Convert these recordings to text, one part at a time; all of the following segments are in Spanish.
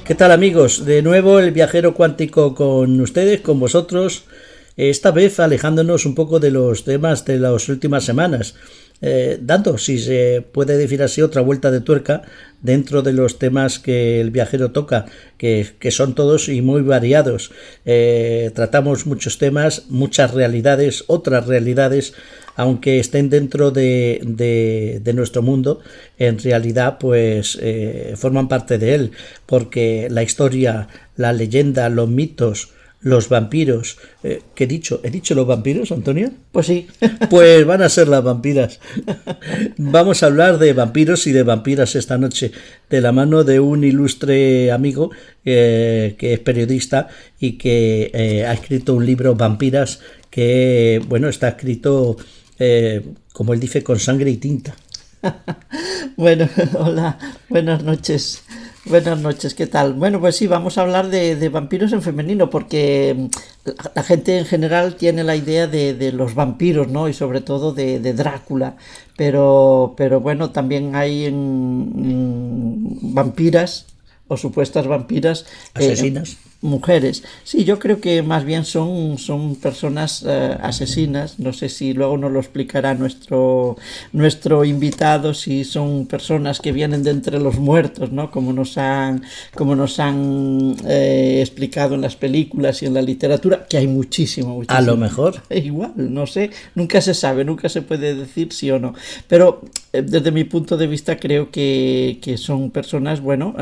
¿Qué tal, amigos? De nuevo el viajero cuántico con ustedes, con vosotros, esta vez alejándonos un poco de los temas de las últimas semanas, dando, si se puede decir así, otra vuelta de tuerca dentro de los temas que el viajero toca, que son todos y muy variados. Tratamos muchos temas, muchas realidades, otras realidades, aunque estén dentro de nuestro mundo, en realidad pues forman parte de él, porque la historia, la leyenda, los mitos, los vampiros, ¿qué he dicho? ¿He dicho los vampiros, Antonio? Pues sí. Pues van a ser las vampiras. Vamos a hablar de vampiros y de vampiras esta noche, de la mano de un ilustre amigo que es periodista y que ha escrito un libro, Vampiras, que bueno, está escrito, como él dice, con sangre y tinta. Bueno, hola, buenas noches. Buenas noches, ¿qué tal? Bueno, pues sí, vamos a hablar de vampiros en femenino, porque la gente en general tiene la idea de los vampiros, ¿no? Y sobre todo de Drácula, pero bueno, también hay vampiras o supuestas vampiras. Asesinas. Mujeres. Sí, yo creo que más bien son personas asesinas. No sé si luego nos lo explicará nuestro invitado, si son personas que vienen de entre los muertos, ¿no? Como nos han explicado en las películas y en la literatura, que hay muchísimo. A lo mejor. Igual, no sé, nunca se sabe, nunca se puede decir sí o no. Pero desde mi punto de vista creo que son personas, bueno,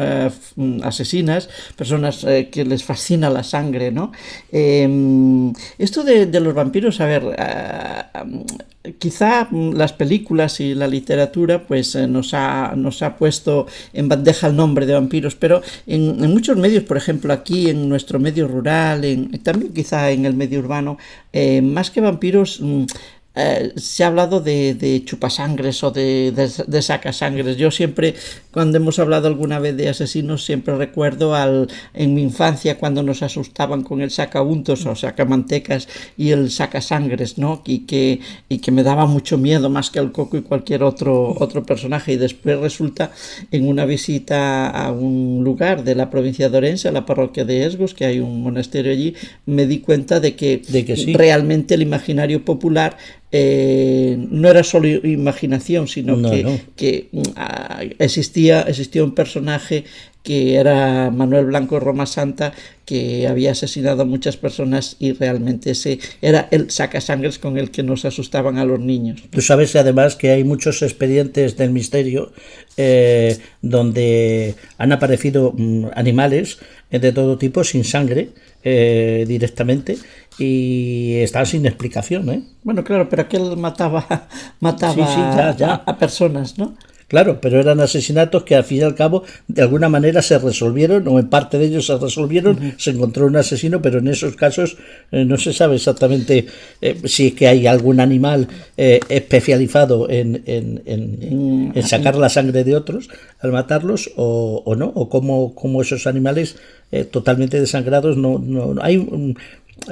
asesinas, personas que les fascina la sangre, ¿no? Esto de los vampiros, a ver, quizá las películas y la literatura pues nos ha puesto en bandeja el nombre de vampiros, pero en muchos medios, por ejemplo aquí en nuestro medio rural, también quizá en el medio urbano, más que vampiros, se ha hablado de chupasangres o de sacasangres. Yo siempre, cuando hemos hablado alguna vez de asesinos, siempre recuerdo en mi infancia cuando nos asustaban con el sacauntos o sacamantecas y el sacasangres, ¿no? Y que me daba mucho miedo, más que al Coco y cualquier otro personaje. Y después resulta, en una visita a un lugar de la provincia de Orense, a la parroquia de Esgos, que hay un monasterio allí, me di cuenta de que sí, realmente el imaginario popular no era solo imaginación, sino que existía un personaje que era Manuel Blanco Roma Santa, que había asesinado a muchas personas, y realmente ese era el sacasangres con el que nos asustaban a los niños. Tú sabes además que hay muchos expedientes del misterio donde han aparecido animales de todo tipo sin sangre directamente, y están sin explicación, ¿eh? Bueno, claro, pero aquel mataba sí, ya. A personas, ¿no? Claro, pero eran asesinatos que al fin y al cabo de alguna manera se resolvieron, o en parte de ellos se resolvieron. Uh-huh. Se encontró un asesino, pero en esos casos no se sabe exactamente si es que hay algún animal especializado en sacar la sangre de otros al matarlos, o no, o cómo esos animales totalmente desangrados no hay.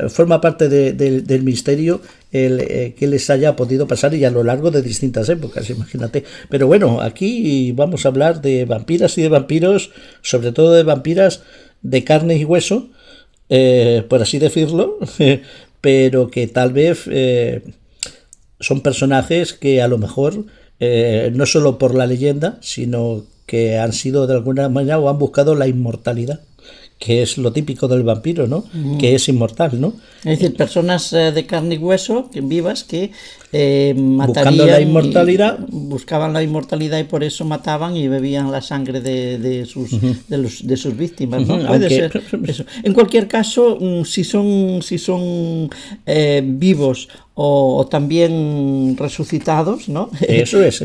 Forma parte del misterio que les haya podido pasar, y a lo largo de distintas épocas, imagínate. Pero bueno, aquí vamos a hablar de vampiras y de vampiros, sobre todo de vampiras de carne y hueso, por así decirlo, pero que tal vez son personajes que a lo mejor no solo por la leyenda, sino que han sido de alguna manera o han buscado la inmortalidad, que es lo típico del vampiro, ¿no? Que es inmortal, ¿no? Es decir, personas de carne y hueso, vivas, que matarían, buscaban la inmortalidad, y por eso mataban y bebían la sangre de sus víctimas, ¿no? Puede ser eso. En cualquier caso, si son vivos o también resucitados, ¿no? Eso es.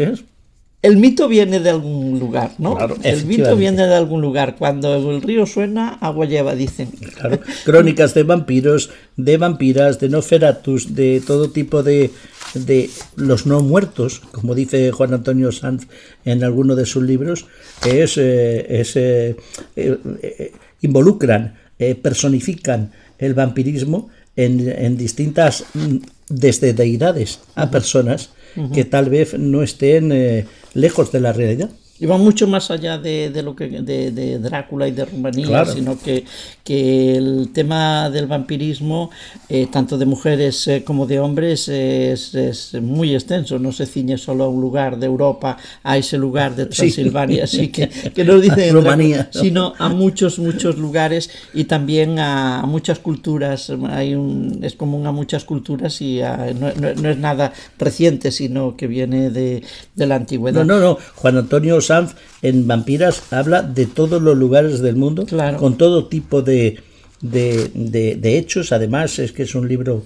El mito viene de algún lugar, ¿no? Claro, el mito viene de algún lugar. Cuando el río suena, agua lleva, dicen. Claro. Crónicas de vampiros, de vampiras, de Nosferatus, de todo tipo de los no muertos, como dice Juan Antonio Sanz en alguno de sus libros, involucran, personifican el vampirismo en distintas, desde deidades a personas que tal vez no estén lejos de la realidad. Y va mucho más allá de lo que de Drácula y de Rumanía, Claro. sino que el tema del vampirismo, tanto de mujeres como de hombres, es muy extenso. No se ciñe solo a un lugar de Europa, a ese lugar de Sí. Transilvania, así que nos dicen Rumanía, ¿no? sino a muchos lugares y también a muchas culturas. Es común a muchas culturas y no es nada reciente, sino que viene de la antigüedad. No. Juan Antonio Sanz en Vampiras habla de todos los lugares del mundo, Claro. con todo tipo de hechos. Además, es que es un libro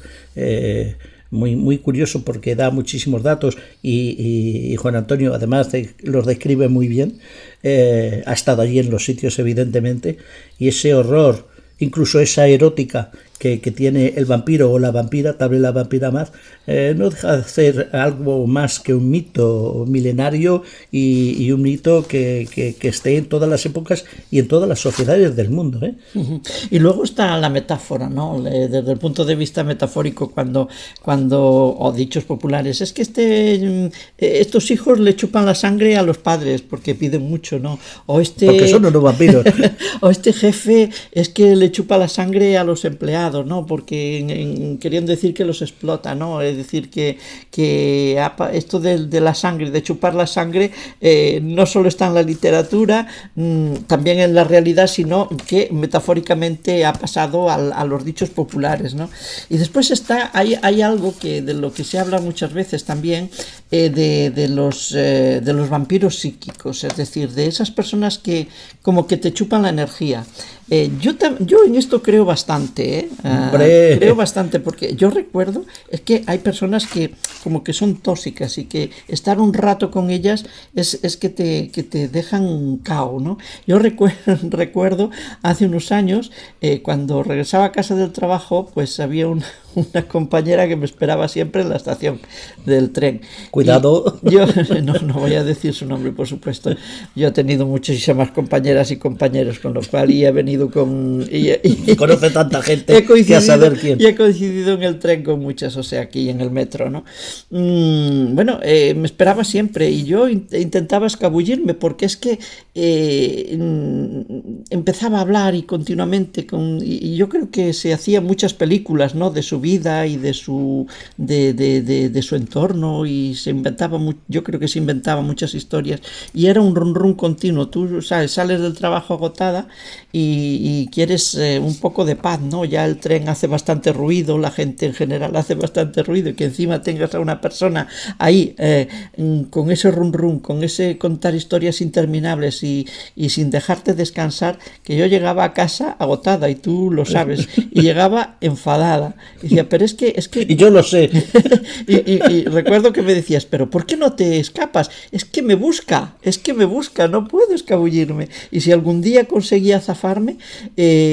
muy, muy curioso porque da muchísimos datos y Juan Antonio además los describe muy bien. Ha estado allí en los sitios, evidentemente, y ese horror, incluso esa erótica que tiene el vampiro o la vampira, tal vez la vampira más, no deja de ser algo más que un mito milenario y un mito que esté en todas las épocas y en todas las sociedades del mundo, ¿eh? Y luego está la metáfora, ¿no? Desde el punto de vista metafórico, cuando o dichos populares, es que estos hijos le chupan la sangre a los padres porque piden mucho, ¿no? Porque son unos vampiros. O este jefe es que le chupa la sangre a los empleados, ¿no? Porque queriendo decir que los explota, ¿no? Es decir, que esto de la sangre, de chupar la sangre, no solo está en la literatura, también en la realidad, sino que metafóricamente ha pasado a los dichos populares, ¿no? Y después hay algo de lo que se habla muchas veces también, de los vampiros psíquicos, es decir, de esas personas que como que te chupan la energía. Yo en esto creo bastante, creo bastante, porque yo recuerdo, es que hay personas que como que son tóxicas y que estar un rato con ellas es que te dejan cao, ¿no? Yo recuerdo hace unos años, cuando regresaba a casa del trabajo, pues había una compañera que me esperaba siempre en la estación del tren. Cuidado. Y yo no voy a decir su nombre, por supuesto. Yo he tenido muchísimas compañeras y compañeros, con lo cual y he venido con... Conoce tanta gente que a saber quién. Y he coincidido en el tren con muchas, o sea, aquí en el metro, ¿no? Bueno, me esperaba siempre y yo intentaba escabullirme porque es que empezaba a hablar y continuamente y yo creo que se hacían muchas películas, ¿no? De su vida y de su entorno, y yo creo que se inventaba muchas historias y era un run continuo. Tú sabes, sales del trabajo agotada y quieres un poco de paz, ¿no? Ya el tren hace bastante ruido, la gente en general hace bastante ruido, y que encima tengas a una persona ahí con ese run, con ese contar historias interminables y sin dejarte descansar, que yo llegaba a casa agotada, y tú lo sabes, y llegaba enfadada. Y decía, pero es que... Y yo lo sé. y recuerdo que me decías, pero ¿por qué no te escapas? Es que me busca, no puedo escabullirme. Y si algún día conseguía zafarme,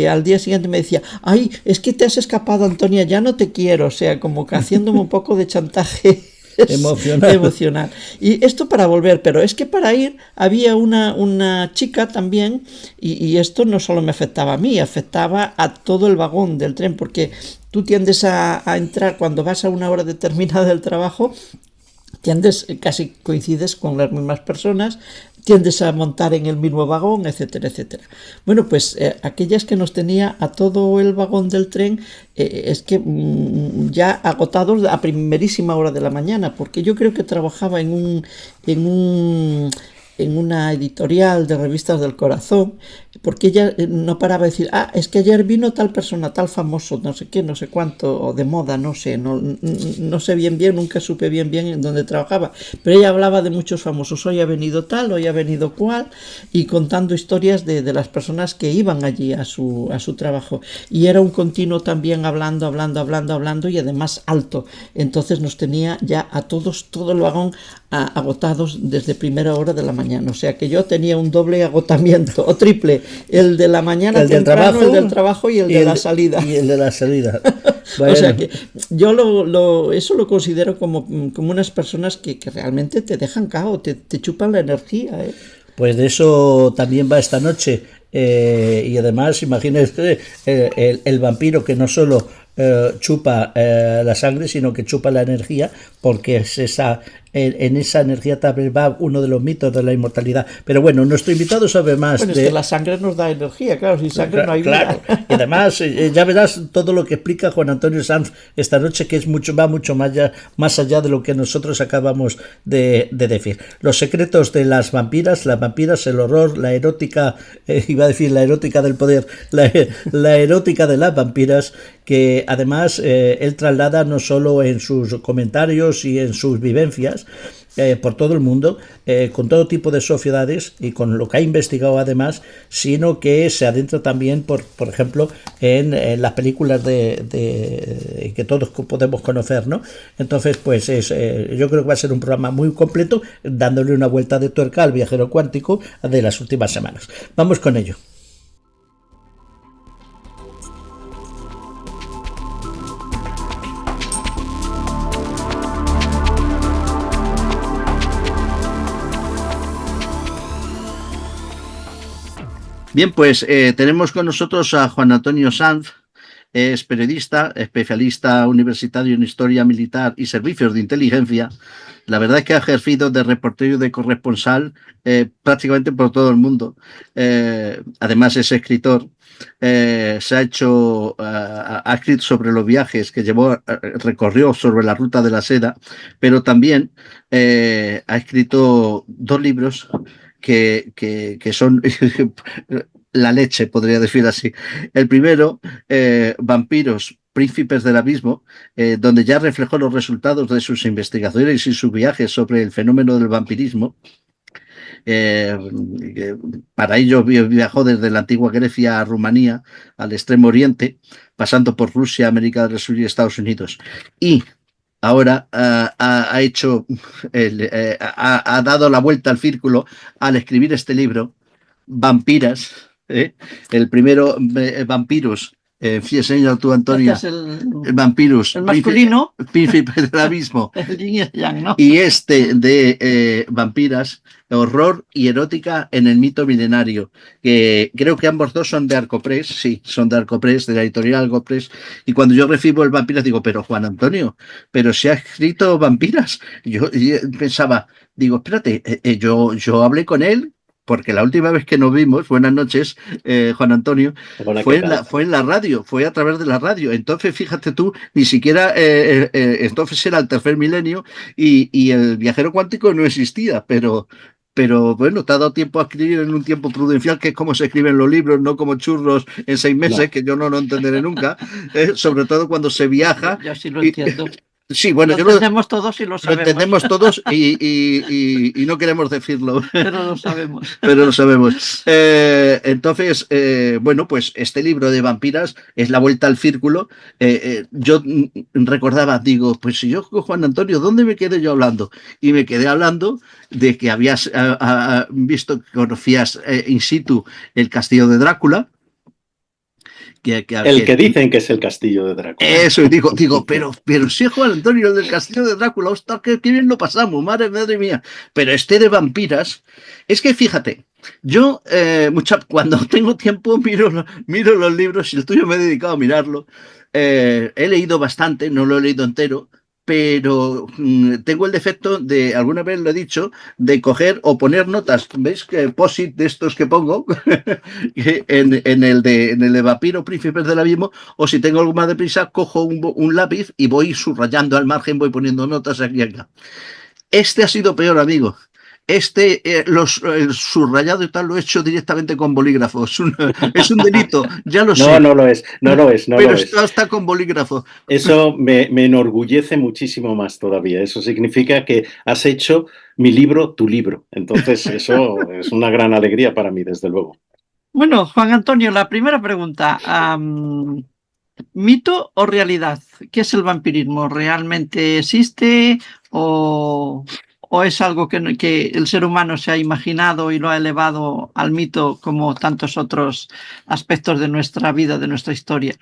al día siguiente me decía, ay, es que te has escapado, Antonia, ya no te quiero. O sea, como que haciéndome un poco de chantaje emocional. Y esto para volver, pero es que para ir había una chica también, y esto no solo me afectaba a mí, afectaba a todo el vagón del tren, porque tú tiendes a entrar cuando vas a una hora determinada del trabajo, casi coincides con las mismas personas, tiendes a montar en el mismo vagón, etcétera, etcétera. Bueno, pues aquellas que nos tenía a todo el vagón del tren, es que ya agotados a primerísima hora de la mañana, porque yo creo que trabajaba en una editorial de revistas del corazón, porque ella no paraba de decir, es que ayer vino tal persona, tal famoso, no sé qué, no sé cuánto, o de moda, no sé, no sé bien, nunca supe bien en dónde trabajaba, pero ella hablaba de muchos famosos, hoy ha venido tal, hoy ha venido cual, y contando historias de las personas que iban allí a su trabajo, y era un continuo también hablando, y además alto. Entonces nos tenía ya a todos, todo el vagón, agotados desde primera hora de la mañana, o sea que yo tenía un doble agotamiento, o triple, el de la mañana temprano, el del trabajo y el de la salida. Y el de la salida. Bueno. O sea que yo eso lo considero como unas personas que realmente te dejan cao, te chupan la energía, ¿eh? Pues de eso también va esta noche. Y además, imagínese el vampiro que no solo chupa la sangre, sino que chupa la energía, porque es en esa energía también va uno de los mitos de la inmortalidad. Pero bueno, nuestro invitado sabe más Bueno, de... es que la sangre nos da energía, claro, sin sangre no hay vida. Claro, y además ya verás todo lo que explica Juan Antonio Sanz esta noche, que es mucho, va mucho más allá de lo que nosotros acabamos de decir. Los secretos de las vampiras, el horror, la erótica, iba a decir la erótica del poder, la erótica de las vampiras, que además él traslada no solo en sus comentarios y en sus vivencias, por todo el mundo, con todo tipo de sociedades y con lo que ha investigado además, sino que se adentra también, por ejemplo, en las películas que todos podemos conocer, ¿no? Entonces, pues yo creo que va a ser un programa muy completo, dándole una vuelta de tuerca al viajero cuántico de las últimas semanas. Vamos con ello. Bien, pues tenemos con nosotros a Juan Antonio Sanz, es periodista, especialista universitario en historia militar y servicios de inteligencia. La verdad es que ha ejercido de reportero y de corresponsal prácticamente por todo el mundo. Además es escritor. Se ha hecho, ha escrito sobre los viajes que recorrió sobre la ruta de la seda, pero también ha escrito 2 libros que son la leche, podría decir así. El primero, Vampiros, Príncipes del Abismo, donde ya reflejó los resultados de sus investigaciones y sus viajes sobre el fenómeno del vampirismo. Para ello viajó desde la antigua Grecia a Rumanía, al Extremo Oriente, pasando por Rusia, América del Sur y Estados Unidos. Y ahora ha dado la vuelta al círculo al escribir este libro, Vampiras. El primero, Vampiros, señor tú, Antonio. Este es Vampiros, el masculino. Príncipe del Abismo. El yin y el yang, ¿no? Y este de Vampiras, horror y erótica en el mito milenario, que creo que ambos dos son de Arcopress, sí, son de Arcopress, de la editorial Arcopress. Y cuando yo recibo el Vampiras digo, pero Juan Antonio, pero se ha escrito Vampiras. Yo pensaba, digo, espérate, yo hablé con él, porque la última vez que nos vimos, buenas noches, Juan Antonio, fue en la radio, fue a través de la radio. Entonces, fíjate tú, ni siquiera, entonces era el tercer milenio y el viajero cuántico no existía, pero bueno, te ha dado tiempo a escribir en un tiempo prudencial, que es como se escriben los libros, no como churros en 6 meses, no. Que yo no lo entenderé nunca, sobre todo cuando se viaja. Yo sí lo entiendo. Sí, bueno, lo entendemos todos y lo sabemos. Lo entendemos todos y no queremos decirlo. Pero lo sabemos. Pero lo sabemos. Entonces, bueno, pues este libro de Vampiras es la vuelta al círculo. Yo recordaba, digo, pues si yo, Juan Antonio, ¿dónde me quedé yo hablando? Y me quedé hablando de que habías visto, que conocías in situ el castillo de Drácula. El que dicen que es el castillo de Drácula. Eso, y digo, pero sí, Juan Antonio, el del castillo de Drácula, ostras, qué bien lo pasamos, madre mía. Pero este de Vampiras, es que fíjate, yo cuando tengo tiempo miro los libros, y el tuyo me he dedicado a mirarlo. He leído bastante, no lo he leído entero, pero tengo el defecto de, alguna vez lo he dicho, de coger o poner notas. ¿Veis? Que post-it de estos que pongo en el de Vampiro, Príncipes del Abismo, o si tengo algo más de prisa, cojo un lápiz y voy subrayando al margen, voy poniendo notas aquí y acá. Este ha sido peor, amigo. El subrayado y tal lo he hecho directamente con bolígrafo. Es un delito, ya lo sé. No lo es. Pero está con bolígrafo. Eso me enorgullece muchísimo más todavía. Eso significa que has hecho mi libro, tu libro. Entonces, eso es una gran alegría para mí, desde luego. Bueno, Juan Antonio, la primera pregunta. ¿Mito o realidad? ¿Qué es el vampirismo? ¿Realmente existe o es algo que el ser humano se ha imaginado y lo ha elevado al mito, como tantos otros aspectos de nuestra vida, de nuestra historia?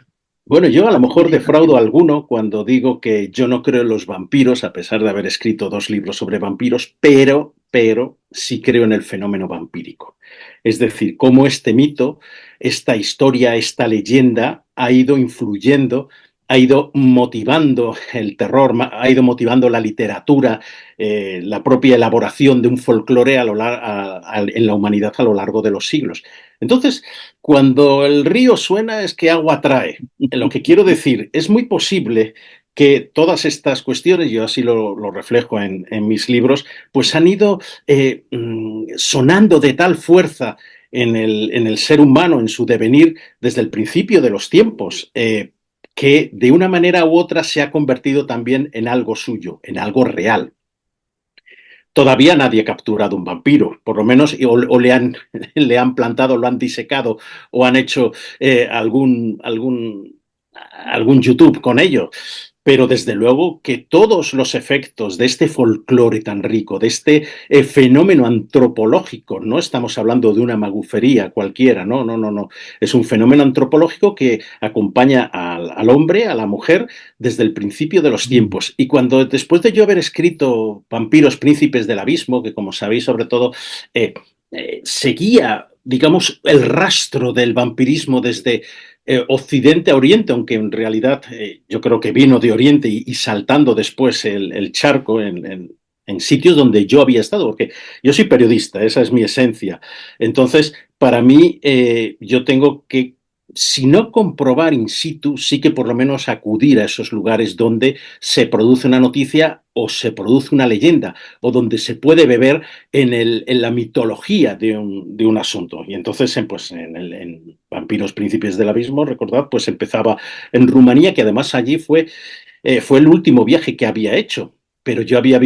Bueno, yo a lo mejor defraudo a alguno cuando digo que yo no creo en los vampiros, a pesar de haber escrito 2 libros sobre vampiros, pero sí creo en el fenómeno vampírico. Es decir, cómo este mito, esta historia, esta leyenda ha ido influyendo ha ido motivando el terror, ha ido motivando la literatura, la propia elaboración de un folclore en la humanidad a lo largo de los siglos. Entonces, cuando el río suena es que agua trae. Lo que quiero decir, es muy posible que todas estas cuestiones, yo así lo reflejo en mis libros, pues han ido sonando de tal fuerza en el ser humano, en su devenir, desde el principio de los tiempos, que de una manera u otra se ha convertido también en algo suyo, en algo real. Todavía nadie ha capturado un vampiro, por lo menos, o le han plantado, lo han disecado o han hecho algún YouTube con ello. Pero desde luego que todos los efectos de este folclore tan rico, de este fenómeno antropológico, no estamos hablando de una magufería cualquiera, no. Es un fenómeno antropológico que acompaña al hombre, a la mujer, desde el principio de los tiempos. Y cuando, después de yo haber escrito Vampiros Príncipes del Abismo, que como sabéis sobre todo seguía, digamos, el rastro del vampirismo desde Occidente a Oriente, aunque en realidad yo creo que vino de Oriente y saltando después el charco en sitios donde yo había estado, porque yo soy periodista, esa es mi esencia. Entonces, para mí, yo tengo que, si no comprobar in situ, sí que por lo menos acudir a esos lugares donde se produce una noticia o se produce una leyenda, o donde se puede beber en la mitología de un asunto. Y entonces, pues, en Vampiros Príncipes del Abismo, recordad, pues empezaba en Rumanía, que además allí fue el último viaje que había hecho. Pero yo había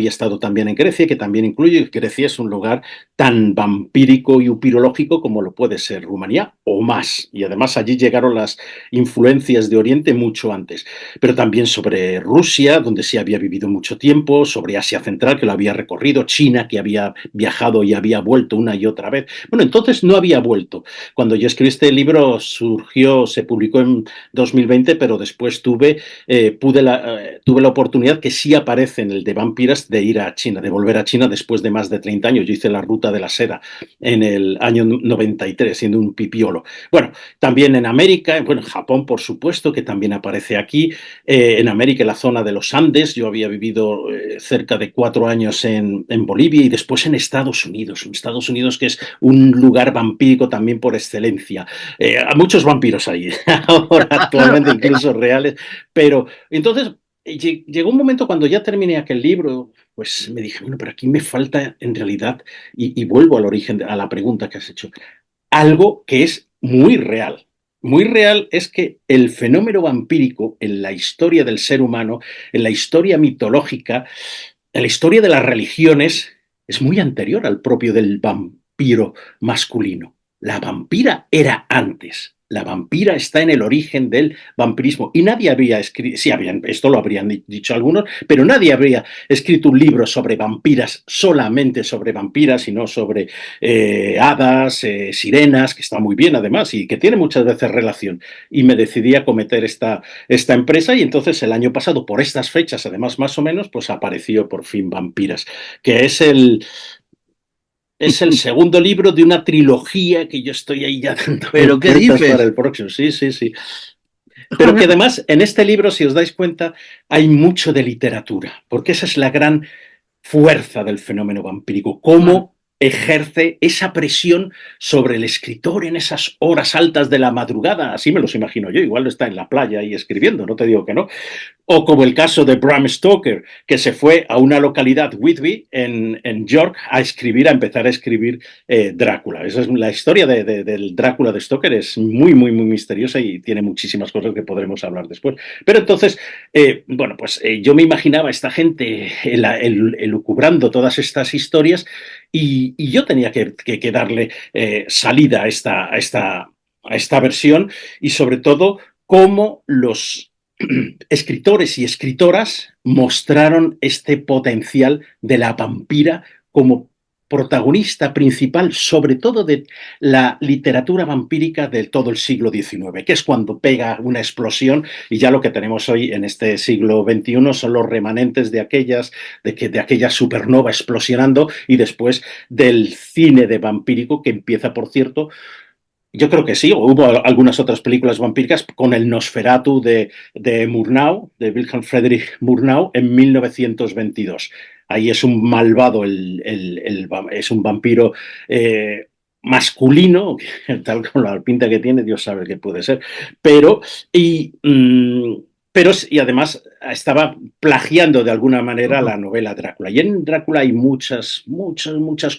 estado también en Grecia, que también incluye, Grecia es un lugar tan vampírico y upirológico como lo puede ser Rumanía, o más. Y además allí llegaron las influencias de Oriente mucho antes. Pero también sobre Rusia, donde sí había vivido mucho tiempo, sobre Asia Central, que lo había recorrido, China, que había viajado y había vuelto una y otra vez. Bueno, entonces no había vuelto. Cuando yo escribí este libro se publicó en 2020, pero después tuve la oportunidad, que sí aparece en el de Vampiras, de ir a China, de volver a China después de más de 30 años. Yo hice la ruta de la seda en el año 93, siendo un pipiolo. Bueno, también en América, bueno, en Japón, por supuesto, que también aparece aquí. En América, en la zona de los Andes, yo había vivido cerca de 4 años en Bolivia, y después en Estados Unidos, que es un lugar vampírico también por excelencia. Hay muchos vampiros ahí, ahora actualmente, incluso reales, pero entonces llegó un momento cuando ya terminé aquel libro, pues me dije, bueno, pero aquí me falta en realidad, y vuelvo al origen, a la pregunta que has hecho, algo que es muy real. Muy real es que el fenómeno vampírico en la historia del ser humano, en la historia mitológica, en la historia de las religiones, es muy anterior al propio del vampiro masculino. La vampira era antes. La vampira está en el origen del vampirismo. Y nadie había escrito, sí, esto lo habrían dicho algunos, pero nadie habría escrito un libro sobre vampiras, solamente sobre vampiras, y no sobre hadas, sirenas, que está muy bien además y que tiene muchas veces relación. Y me decidí a cometer esta empresa, y entonces el año pasado, por estas fechas, además más o menos, pues apareció por fin Vampiras, que es el segundo libro de una trilogía que yo estoy ahí ya dando ¿Pero qué vueltas dices? para el próximo. Sí. Pero que además en este libro, si os dais cuenta, hay mucho de literatura, porque esa es la gran fuerza del fenómeno vampírico, cómo ejerce esa presión sobre el escritor en esas horas altas de la madrugada. Así me los imagino yo, igual está en la playa ahí escribiendo, no te digo que no. O como el caso de Bram Stoker, que se fue a una localidad, Whitby, en York, a empezar a escribir Drácula. Esa es la historia del Drácula de Stoker, es muy, muy, muy misteriosa y tiene muchísimas cosas que podremos hablar después. Pero entonces, yo me imaginaba a esta gente elucubrando todas estas historias, y yo tenía que darle salida a esta versión, y sobre todo cómo los escritores y escritoras mostraron este potencial de la vampira como protagonista principal, sobre todo de la literatura vampírica de todo el siglo XIX, que es cuando pega una explosión, y ya lo que tenemos hoy en este siglo XXI son los remanentes de aquella supernova explosionando, y después del cine de vampírico, que empieza, por cierto, Yo creo que sí, o hubo algunas otras películas vampíricas con el Nosferatu de Murnau, de Wilhelm Friedrich Murnau, en 1922. Ahí es un malvado, es un vampiro masculino, tal como la pinta que tiene, Dios sabe qué puede ser, pero, y, y además estaba plagiando de alguna manera la novela Drácula. Y en Drácula hay muchas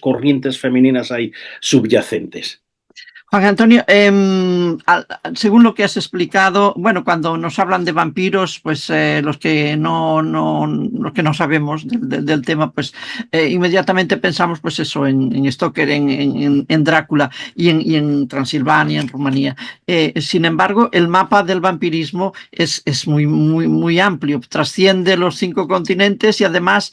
corrientes femeninas ahí subyacentes. Juan Antonio, según lo que has explicado, bueno, cuando nos hablan de vampiros, pues los que los que no sabemos del tema, pues inmediatamente pensamos, pues eso, en Stoker, en Drácula y en Transilvania, en Rumanía. Sin embargo, el mapa del vampirismo es muy amplio, trasciende los 5 continentes y además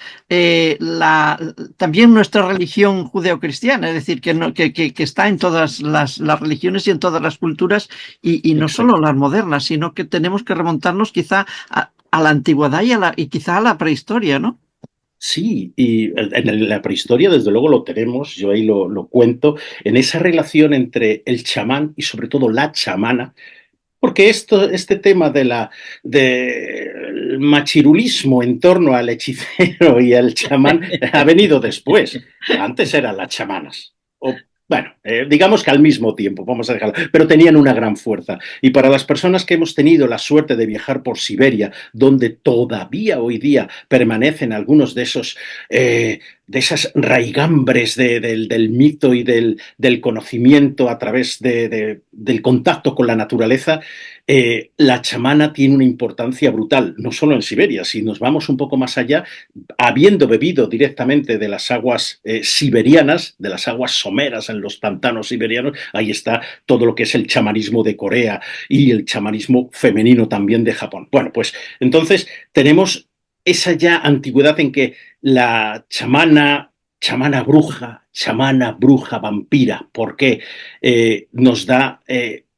también nuestra religión judeocristiana, es decir, que está en todas las religiones y en todas las culturas y no solo las modernas, sino que tenemos que remontarnos quizá a la antigüedad y quizá a la prehistoria, ¿no? Sí, y en la prehistoria desde luego lo tenemos, yo ahí lo cuento, en esa relación entre el chamán y sobre todo la chamana, porque este tema del machirulismo en torno al hechicero y al chamán ha venido después. Antes eran las chamanas. O, bueno, digamos que al mismo tiempo, vamos a dejarlo, pero tenían una gran fuerza. Y para las personas que hemos tenido la suerte de viajar por Siberia, donde todavía hoy día permanecen algunos de esas raigambres del mito y del conocimiento a través del contacto con la naturaleza, la chamana tiene una importancia brutal, no solo en Siberia. Si nos vamos un poco más allá, habiendo bebido directamente de las aguas siberianas, de las aguas someras en los pantanos siberianos, ahí está todo lo que es el chamanismo de Corea y el chamanismo femenino también de Japón. Bueno, pues entonces tenemos esa ya antigüedad en que la chamana bruja, vampira, porque nos da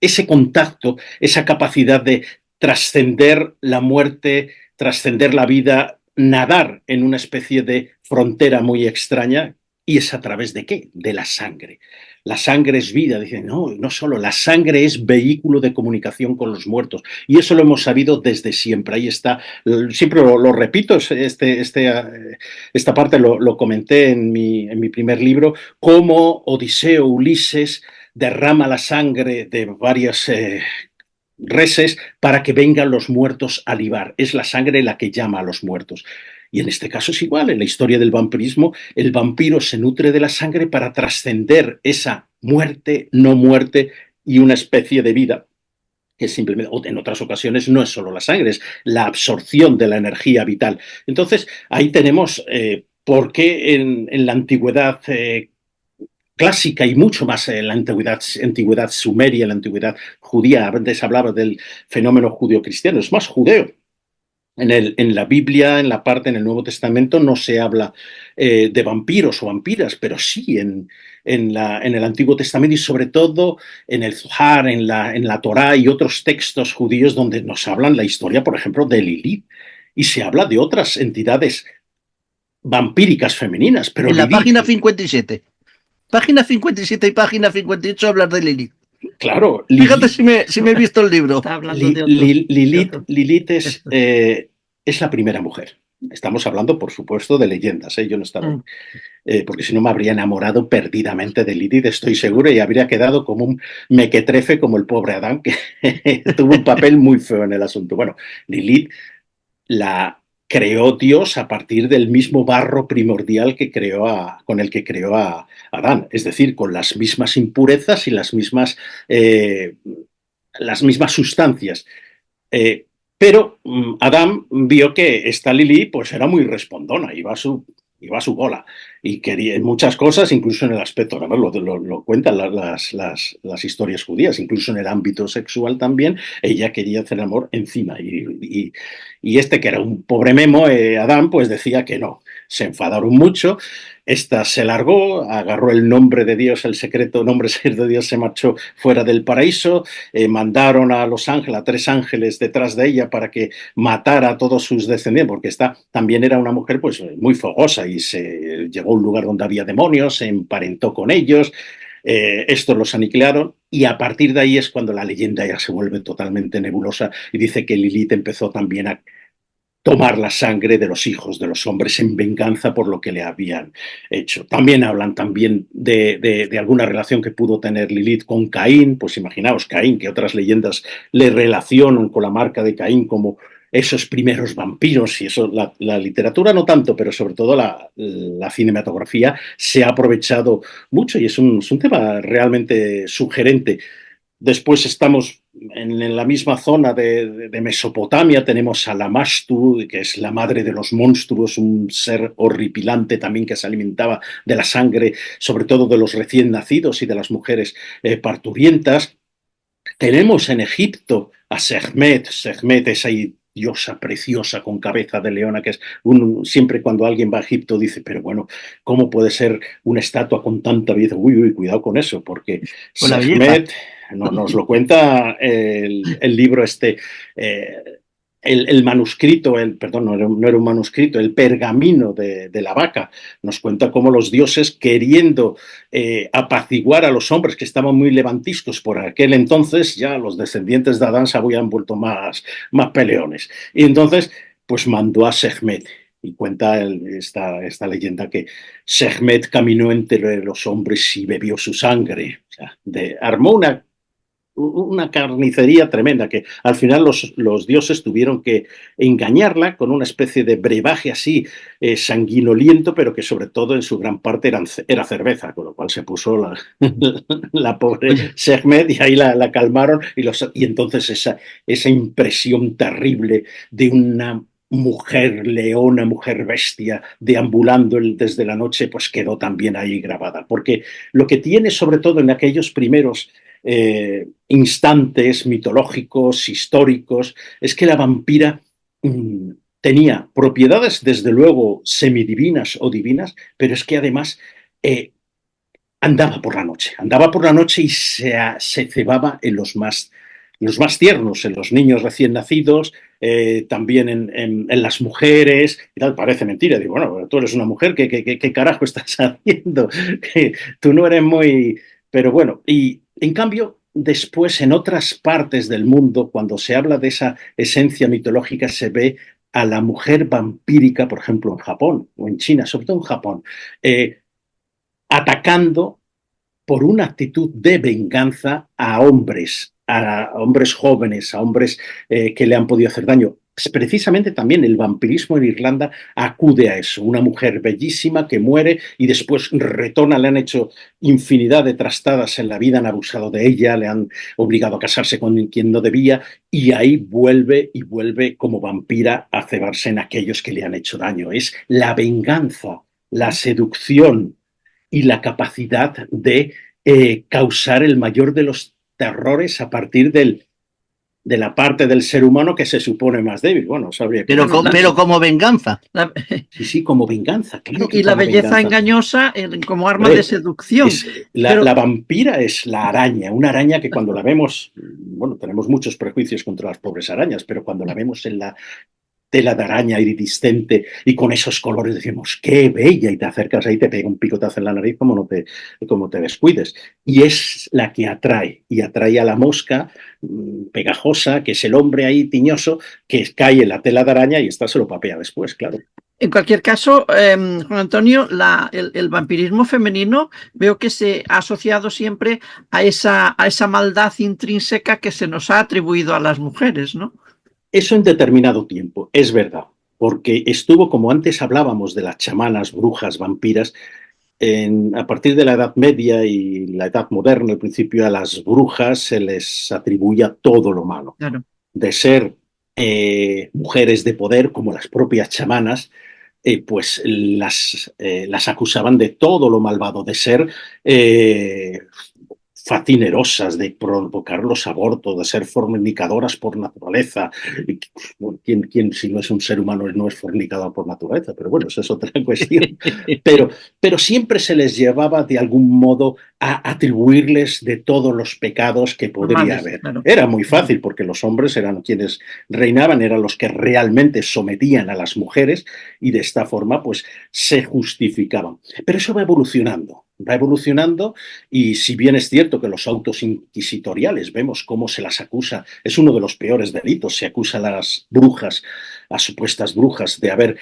ese contacto, esa capacidad de trascender la muerte, trascender la vida, nadar en una especie de frontera muy extraña. ¿Y es a través de qué? De la sangre. La sangre es vida. Dicen, no solo, la sangre es vehículo de comunicación con los muertos. Y eso lo hemos sabido desde siempre. Ahí está. Siempre lo repito, esta parte lo comenté en mi primer libro, cómo Odiseo, Ulises, derrama la sangre de varias reses para que vengan los muertos a libar. Es la sangre la que llama a los muertos. Y en este caso es igual, en la historia del vampirismo, el vampiro se nutre de la sangre para trascender esa muerte, no muerte y una especie de vida que simplemente, o en otras ocasiones, no es solo la sangre, es la absorción de la energía vital. Entonces, ahí tenemos por qué en la antigüedad clásica y mucho más en la antigüedad sumeria, en la antigüedad judía, antes hablaba del fenómeno judío-cristiano, es más judeo. En la Biblia, en el Nuevo Testamento, no se habla de vampiros o vampiras, pero sí en el Antiguo Testamento y sobre todo en el Zohar, en la Torá y otros textos judíos donde nos hablan la historia, por ejemplo, de Lilith. Y se habla de otras entidades vampíricas femeninas, pero en la Lilith, página 57. Página 57 y página 58 hablar de Lilith. claro, Fíjate si me he visto el libro. Está hablando de otro. Lilith es la primera mujer. Estamos hablando, por supuesto, de leyendas. Yo no estaba, porque si no me habría enamorado perdidamente de Lilith, estoy seguro, y habría quedado como un mequetrefe como el pobre Adán, que tuvo un papel muy feo en el asunto. Bueno, Lilith la creó Dios a partir del mismo barro primordial con el que creó a Adán, es decir, con las mismas impurezas y las mismas sustancias. Pero Adán vio que esta Lili pues era muy respondona, iba a su bola y quería en muchas cosas, incluso en el aspecto, lo cuentan las historias judías, incluso en el ámbito sexual también, ella quería hacer amor encima y este que era un pobre memo, Adán, pues decía que no, se enfadaron mucho. Esta se largó, agarró el nombre de Dios, el secreto nombre de Dios, se marchó fuera del paraíso, mandaron a los ángeles, a 3 ángeles detrás de ella para que matara a todos sus descendientes, porque esta también era una mujer pues muy fogosa y se llegó a un lugar donde había demonios, se emparentó con ellos. estos los aniquilaron y a partir de ahí es cuando la leyenda ya se vuelve totalmente nebulosa y dice que Lilith empezó también a tomar la sangre de los hijos de los hombres en venganza por lo que le habían hecho. También hablan también de alguna relación que pudo tener Lilith con Caín, pues imaginaos Caín, que otras leyendas le relacionan con la marca de Caín como esos primeros vampiros, y eso la literatura no tanto, pero sobre todo la cinematografía se ha aprovechado mucho y es un tema realmente sugerente. Después estamos en la misma zona de Mesopotamia, tenemos a Lamashtu, que es la madre de los monstruos, un ser horripilante también que se alimentaba de la sangre, sobre todo de los recién nacidos y de las mujeres parturientas. Tenemos en Egipto a Sekhmet, esa diosa preciosa con cabeza de leona, que es siempre cuando alguien va a Egipto dice, pero bueno, ¿cómo puede ser una estatua con tanta belleza? Uy, cuidado con eso, porque Sekhmet nos lo cuenta el libro este, el manuscrito, perdón, no era un manuscrito, el pergamino de la vaca, nos cuenta cómo los dioses, queriendo apaciguar a los hombres que estaban muy levantiscos por aquel entonces, ya los descendientes de Adán se habían vuelto más peleones. Y entonces, pues mandó a Sekhmet. Y cuenta esta leyenda que Sekhmet caminó entre los hombres y bebió su sangre. O sea, armó una carnicería tremenda que al final los dioses tuvieron que engañarla con una especie de brebaje así sanguinoliento, pero que sobre todo en su gran parte era cerveza, con lo cual se puso la pobre Sekhmet y ahí la calmaron y entonces esa impresión terrible de una mujer leona, mujer bestia, deambulando desde la noche, pues quedó también ahí grabada. Porque lo que tiene sobre todo en aquellos primeros instantes mitológicos, históricos, es que la vampira tenía propiedades, desde luego, semidivinas o divinas, pero es que además andaba por la noche y se cebaba en los más tiernos, en los niños recién nacidos, también en las mujeres, y tal, parece mentira, digo, bueno, tú eres una mujer, ¿qué carajo estás haciendo? Que tú no eres muy... Pero bueno, y en cambio, después en otras partes del mundo, cuando se habla de esa esencia mitológica, se ve a la mujer vampírica, por ejemplo, en Japón o en China, sobre todo en Japón, atacando por una actitud de venganza a hombres jóvenes, a hombres que le han podido hacer daño. Precisamente también el vampirismo en Irlanda acude a eso, una mujer bellísima que muere y después retorna, le han hecho infinidad de trastadas en la vida, han abusado de ella, le han obligado a casarse con quien no debía y ahí vuelve y vuelve como vampira a cebarse en aquellos que le han hecho daño. Es la venganza, la seducción y la capacidad de causar el mayor de los terrores a partir de la parte del ser humano que se supone más débil. Bueno, sabría pero como venganza. Sí, como venganza. Claro que y la belleza venganza. engañosa como arma de seducción. La vampira es la araña, una araña que cuando la vemos, bueno, tenemos muchos prejuicios contra las pobres arañas, pero cuando la vemos en la tela de araña iridiscente y con esos colores decimos, qué bella, y te acercas ahí, te pega un picotazo en la nariz como te descuides. Y es la que atrae, y atrae a la mosca pegajosa, que es el hombre ahí tiñoso, que cae en la tela de araña y esta se lo papea después, claro. En cualquier caso, Juan Antonio, el vampirismo femenino veo que se ha asociado siempre a esa maldad intrínseca que se nos ha atribuido a las mujeres, ¿no? Eso en determinado tiempo, es verdad, porque estuvo, como antes hablábamos de las chamanas, brujas, vampiras, a partir de la Edad Media y la Edad Moderna, al principio, a las brujas se les atribuía todo lo malo. Claro. De ser mujeres de poder, como las propias chamanas, pues las acusaban de todo lo malvado, de ser fascinerosas, de provocar los abortos, de ser fornicadoras por naturaleza. ¿Quién si no es un ser humano no es fornicador por naturaleza? Pero bueno, eso es otra cuestión. Pero siempre se les llevaba de algún modo a atribuirles de todos los pecados que podría haber. Claro. Era muy fácil porque los hombres eran quienes reinaban, eran los que realmente sometían a las mujeres y de esta forma pues se justificaban. Pero eso va evolucionando. va evolucionando y si bien es cierto que los autos inquisitoriales vemos cómo se las acusa, es uno de los peores delitos, se acusa a las brujas, a supuestas brujas, de haber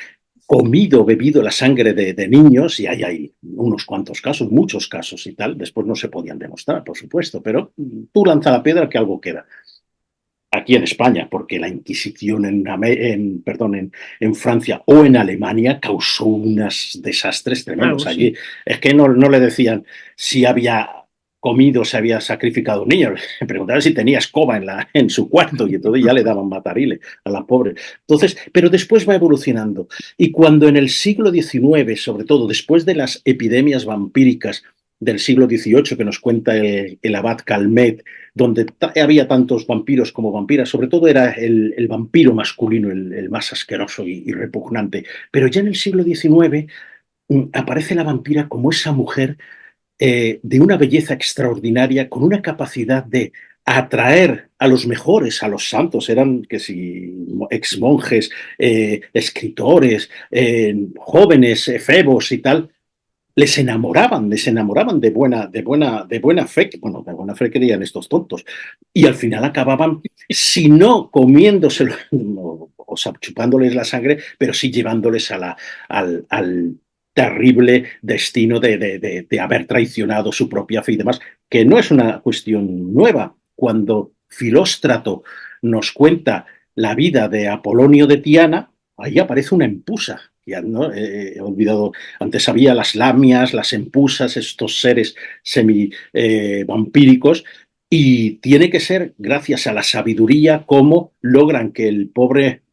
comido, bebido la sangre de niños, y hay unos cuantos casos, muchos casos y tal, después no se podían demostrar, por supuesto, pero tú lanza la piedra que algo queda. Aquí en España, porque la Inquisición en Francia o en Alemania causó unos desastres tremendos. Claro, Allí sí. es que no le decían si había comido, se había sacrificado un niño, le preguntaban si tenía escoba en su cuarto y entonces ya le daban matarile a la pobre. Entonces, pero después va evolucionando y cuando en el siglo XIX, sobre todo después de las epidemias vampíricas del siglo XVIII que nos cuenta el abad Calmet, donde había tantos vampiros como vampiras, sobre todo era el vampiro masculino el más asqueroso y repugnante. Pero ya en el siglo XIX aparece la vampira como esa mujer de una belleza extraordinaria, con una capacidad de atraer a los mejores, a los santos, eran que si ex monjes, escritores, jóvenes, efebos y tal, les enamoraban de buena fe, bueno, de buena fe querían estos tontos, y al final acababan, si no comiéndoselo o sea, chupándoles la sangre, pero sí llevándoles al terrible destino de haber traicionado su propia fe y demás, que no es una cuestión nueva. Cuando Filóstrato nos cuenta la vida de Apolonio de Tiana, ahí aparece una empusa. Ya no he olvidado, antes había las lamias, las empusas, estos seres semi-vampíricos, y tiene que ser gracias a la sabiduría cómo logran que el pobre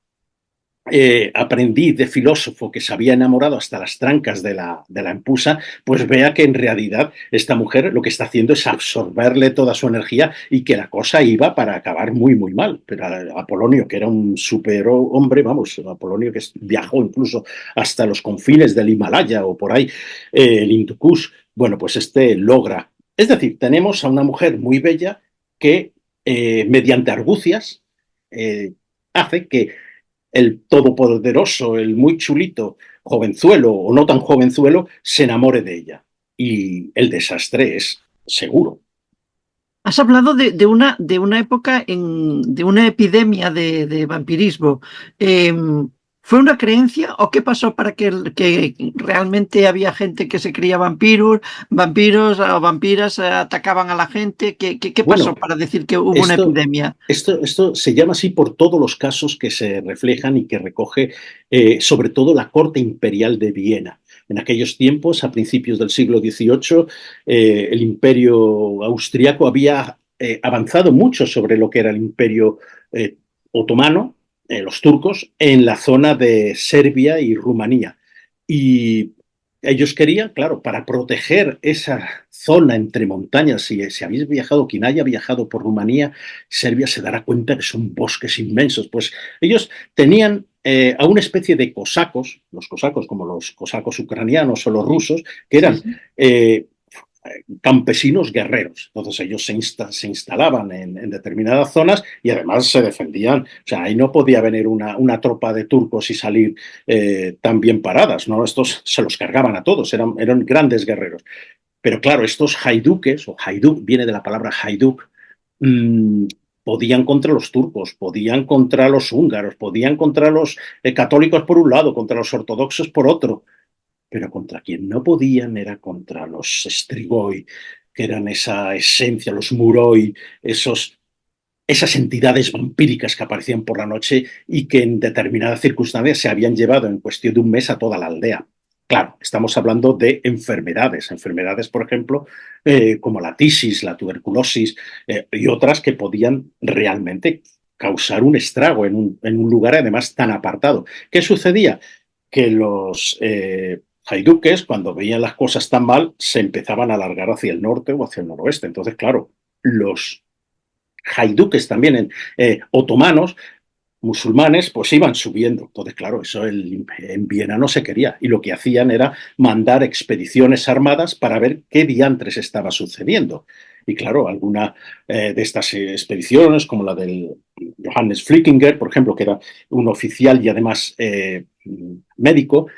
aprendiz de filósofo que se había enamorado hasta las trancas de la empusa, pues vea que en realidad esta mujer lo que está haciendo es absorberle toda su energía y que la cosa iba para acabar muy, muy mal. Pero Apolonio, que era un superhombre, vamos, Apolonio que viajó incluso hasta los confines del Himalaya o por ahí, el Hindu Kush, bueno, pues este logra. Es decir, tenemos a una mujer muy bella que mediante argucias hace que el todopoderoso, el muy chulito, jovenzuelo o no tan jovenzuelo, se enamore de ella. Y el desastre es seguro. Has hablado de una época, de una epidemia de vampirismo. ¿Fue una creencia o qué pasó para que realmente había gente que se creía vampiros o vampiras atacaban a la gente? ¿Qué pasó Bueno, para decir que hubo una esto, epidemia? esto se llama así por todos los casos que se reflejan y que recoge sobre todo la corte imperial de Viena. En aquellos tiempos, a principios del siglo XVIII, el imperio austriaco había avanzado mucho sobre lo que era el imperio eh, otomano, los turcos, en la zona de Serbia y Rumanía. Y ellos querían, claro, para proteger esa zona entre montañas, si habéis viajado, quien haya viajado por Rumanía, Serbia se dará cuenta que son bosques inmensos. Pues ellos tenían a una especie de cosacos, los cosacos como los cosacos ucranianos o los Sí, rusos, que sí, eran sí. eh, campesinos guerreros. Entonces ellos se instalaban en determinadas zonas y además se defendían. O sea, ahí no podía venir una tropa de turcos y salir tan bien paradas, ¿no? Estos se los cargaban a todos, eran grandes guerreros. Pero claro, estos haiduques, o haiduk viene de la palabra haiduk, mmm, podían contra los turcos, podían contra los húngaros, podían contra los católicos por un lado, contra los ortodoxos por otro, pero contra quien no podían era contra los strigoi, que eran esa esencia, los muroi, esas entidades vampíricas que aparecían por la noche y que en determinadas circunstancias se habían llevado en cuestión de un mes a toda la aldea. Claro, estamos hablando de enfermedades, por ejemplo, como la tisis, la tuberculosis y otras que podían realmente causar un estrago en un lugar además tan apartado. ¿Qué sucedía? Que los haiduques, cuando veían las cosas tan mal, se empezaban a alargar hacia el norte o hacia el noroeste. Entonces, claro, los haiduques también otomanos, musulmanes, pues iban subiendo. Entonces, claro, eso en Viena no se quería. Y lo que hacían era mandar expediciones armadas para ver qué diantres estaba sucediendo. Y claro, alguna de estas expediciones, como la del Johannes Flickinger, por ejemplo, que era un oficial y además médico,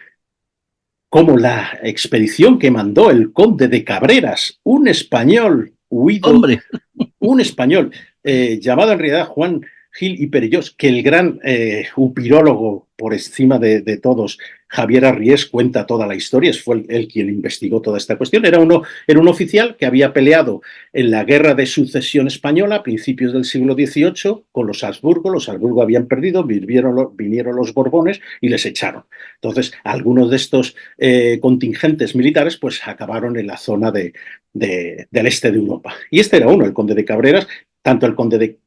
como la expedición que mandó el conde de Cabreras, un español huido, Hombre, un español llamado en realidad Juan Gil y Perellós, que el gran upirólogo por encima de todos, Javier Arries, cuenta toda la historia, fue él quien investigó toda esta cuestión. Era un oficial que había peleado en la Guerra de Sucesión Española a principios del siglo XVIII con los Habsburgo habían perdido, vinieron los Borbones y les echaron. Entonces, algunos de estos contingentes militares pues acabaron en la zona del este de Europa. Y este era uno, el conde de Cabreras. Tanto el conde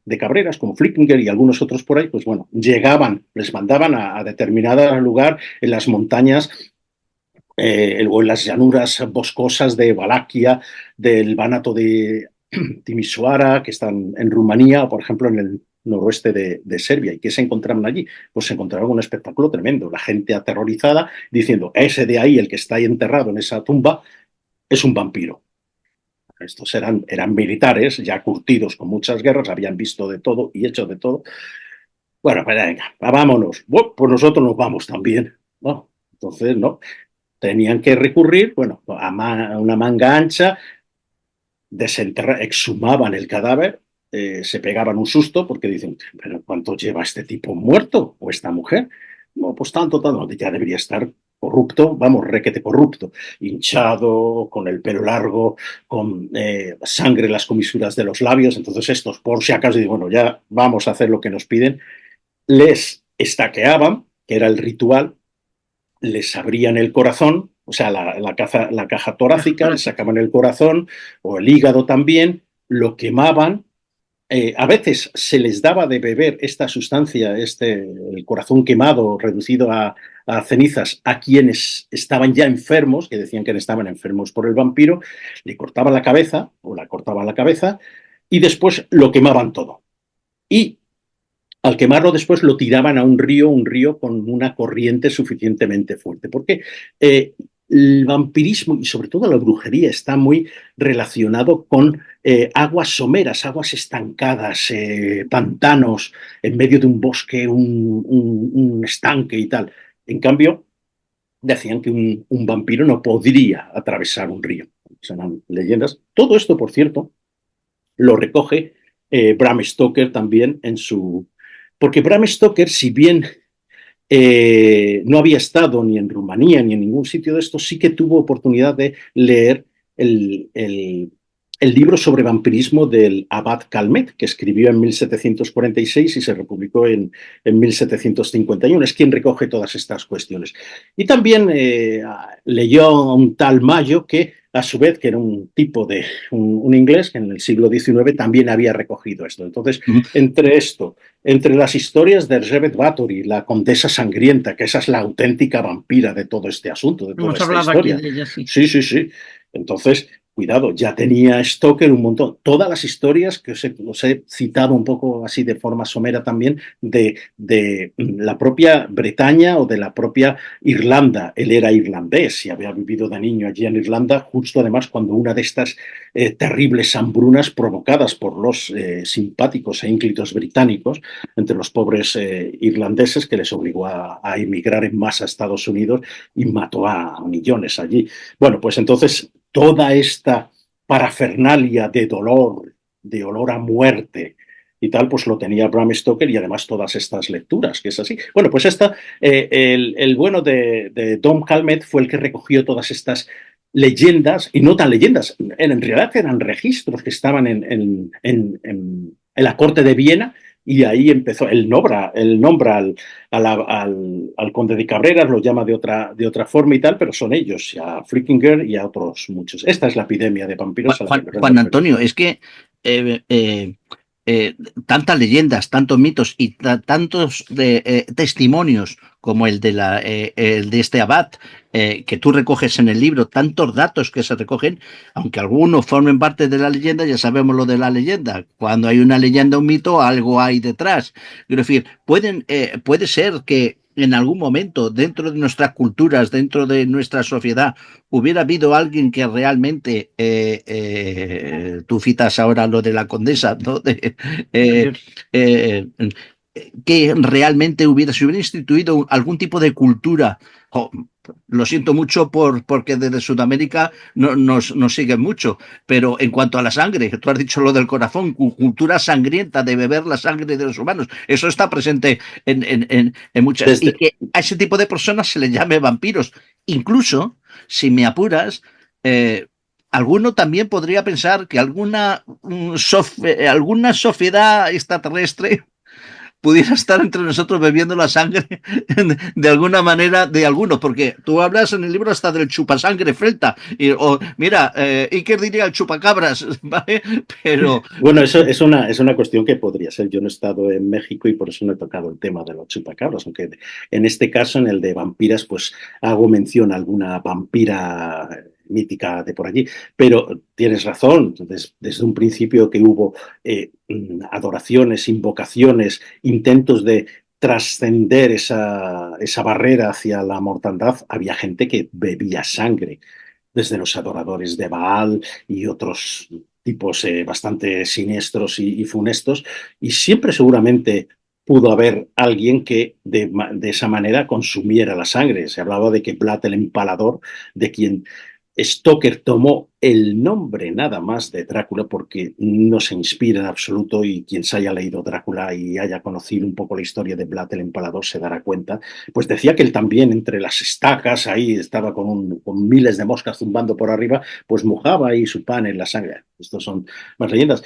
de Cabreras como Flickinger y algunos otros por ahí, pues bueno, llegaban, les mandaban a determinado lugar en las montañas o en las llanuras boscosas de Valaquia, del Banato de Timisoara, que están en Rumanía, o por ejemplo en el noroeste de Serbia. ¿Y qué se encontraban allí? Pues se encontraron un espectáculo tremendo, la gente aterrorizada diciendo, ese de ahí, el que está ahí enterrado en esa tumba, es un vampiro. Estos eran militares ya curtidos con muchas guerras, habían visto de todo y hecho de todo. Bueno, pues venga, vámonos. Bueno, pues nosotros nos vamos también. No, entonces, no. Tenían que recurrir, bueno, a una manga ancha, exhumaban el cadáver, se pegaban un susto porque dicen, pero ¿cuánto lleva este tipo muerto o esta mujer? No, pues tanto, ya debería estar corrupto, vamos, requete corrupto, hinchado, con el pelo largo, con sangre en las comisuras de los labios. Entonces estos, por si acaso, bueno, ya vamos a hacer lo que nos piden, les estaqueaban, que era el ritual, les abrían el corazón, o sea, la caja torácica, les sacaban el corazón o el hígado también, lo quemaban. A veces se les daba de beber esta sustancia, el corazón quemado, reducido a cenizas, a quienes estaban ya enfermos, que decían que estaban enfermos por el vampiro, le cortaban la cabeza o la cortaban la cabeza y después lo quemaban todo. Y al quemarlo después lo tiraban a un río con una corriente suficientemente fuerte. Porque el vampirismo y sobre todo la brujería está muy relacionado con aguas someras, aguas estancadas, pantanos, en medio de un bosque, un estanque y tal. En cambio, decían que un vampiro no podría atravesar un río. Son leyendas. Todo esto, por cierto, lo recoge Bram Stoker también en su... Porque Bram Stoker, si bien no había estado ni en Rumanía ni en ningún sitio de esto, sí que tuvo oportunidad de leer el libro sobre vampirismo del abad Calmet, que escribió en 1746 y se republicó en 1751. Es quien recoge todas estas cuestiones. Y también leyó a un tal Mayo que, a su vez, que era un tipo de un inglés que en el siglo XIX también había recogido esto. Entonces, entre las historias de Elizabeth Bathory, la condesa sangrienta, que esa es la auténtica vampira de todo este asunto, de toda Hemos esta hablado historia. aquí de ella, sí. Sí. Entonces, cuidado, ya tenía Stoker un montón. Todas las historias que os he citado un poco así de forma somera también de la propia Bretaña o de la propia Irlanda. Él era irlandés y había vivido de niño allí en Irlanda, justo además cuando una de estas terribles hambrunas provocadas por los simpáticos e ínclitos británicos entre los pobres irlandeses que les obligó a emigrar en masa a Estados Unidos y mató a millones allí. Bueno, pues entonces toda esta parafernalia de dolor, de olor a muerte y tal, pues lo tenía Bram Stoker y además todas estas lecturas, que es así. Bueno, pues el bueno de Dom Calmet fue el que recogió todas estas leyendas, y no tan leyendas, en realidad eran registros que estaban en la corte de Viena, y ahí empezó, él nombra al conde de Cabreras, lo llama de otra forma y tal, pero son ellos, a Flickinger y a otros muchos. Esta es la epidemia de vampiros. Juan Antonio, es que tantas leyendas, tantos mitos y tantos testimonios como el de este abad que tú recoges en el libro, tantos datos que se recogen, aunque algunos formen parte de la leyenda, ya sabemos lo de la leyenda. Cuando hay una leyenda, un mito, algo hay detrás. Quiero decir, puede ser que en algún momento, dentro de nuestras culturas, dentro de nuestra sociedad, hubiera habido alguien que realmente, tú citas ahora lo de la condesa, ¿no? que realmente se hubiera instituido algún tipo de cultura. Lo siento mucho porque desde Sudamérica nos siguen mucho, pero en cuanto a la sangre, tú has dicho lo del corazón, cultura sangrienta de beber la sangre de los humanos, eso está presente en muchas. Y Desde, que a ese tipo de personas se les llame vampiros. Incluso, si me apuras, eh, alguno también podría pensar que alguna sociedad extraterrestre pudiera estar entre nosotros bebiendo la sangre de alguna manera de algunos, porque tú hablas en el libro hasta del chupasangre frelta, o mira, Iker diría el chupacabras, ¿vale? Pero bueno, eso es una cuestión que podría ser. Yo no he estado en México y por eso no he tocado el tema de los chupacabras, aunque en este caso, en el de vampiras, pues hago mención a alguna vampira mítica de por allí. Pero tienes razón, desde un principio que hubo adoraciones, invocaciones, intentos de trascender esa barrera hacia la mortandad, había gente que bebía sangre, desde los adoradores de Baal y otros tipos bastante siniestros y funestos, y siempre seguramente pudo haber alguien que de esa manera consumiera la sangre. Se hablaba de que Vlad el Empalador, de quien Stoker tomó el nombre nada más de Drácula porque no se inspira en absoluto, y quien se haya leído Drácula y haya conocido un poco la historia de Vlad el Empalador se dará cuenta, pues decía que él también entre las estacas ahí estaba con miles de moscas zumbando por arriba, pues mojaba ahí su pan en la sangre. Estos son más leyendas.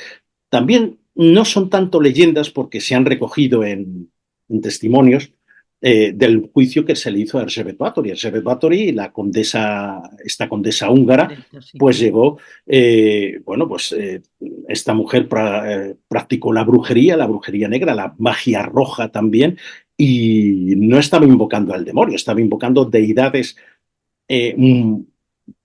También no son tanto leyendas porque se han recogido en testimonios del juicio que se le hizo a Erzsébet Báthory. Erzsébet Báthory, esta condesa húngara, pues llegó, bueno, pues esta mujer practicó la brujería negra, la magia roja también, y no estaba invocando al demonio, estaba invocando deidades eh,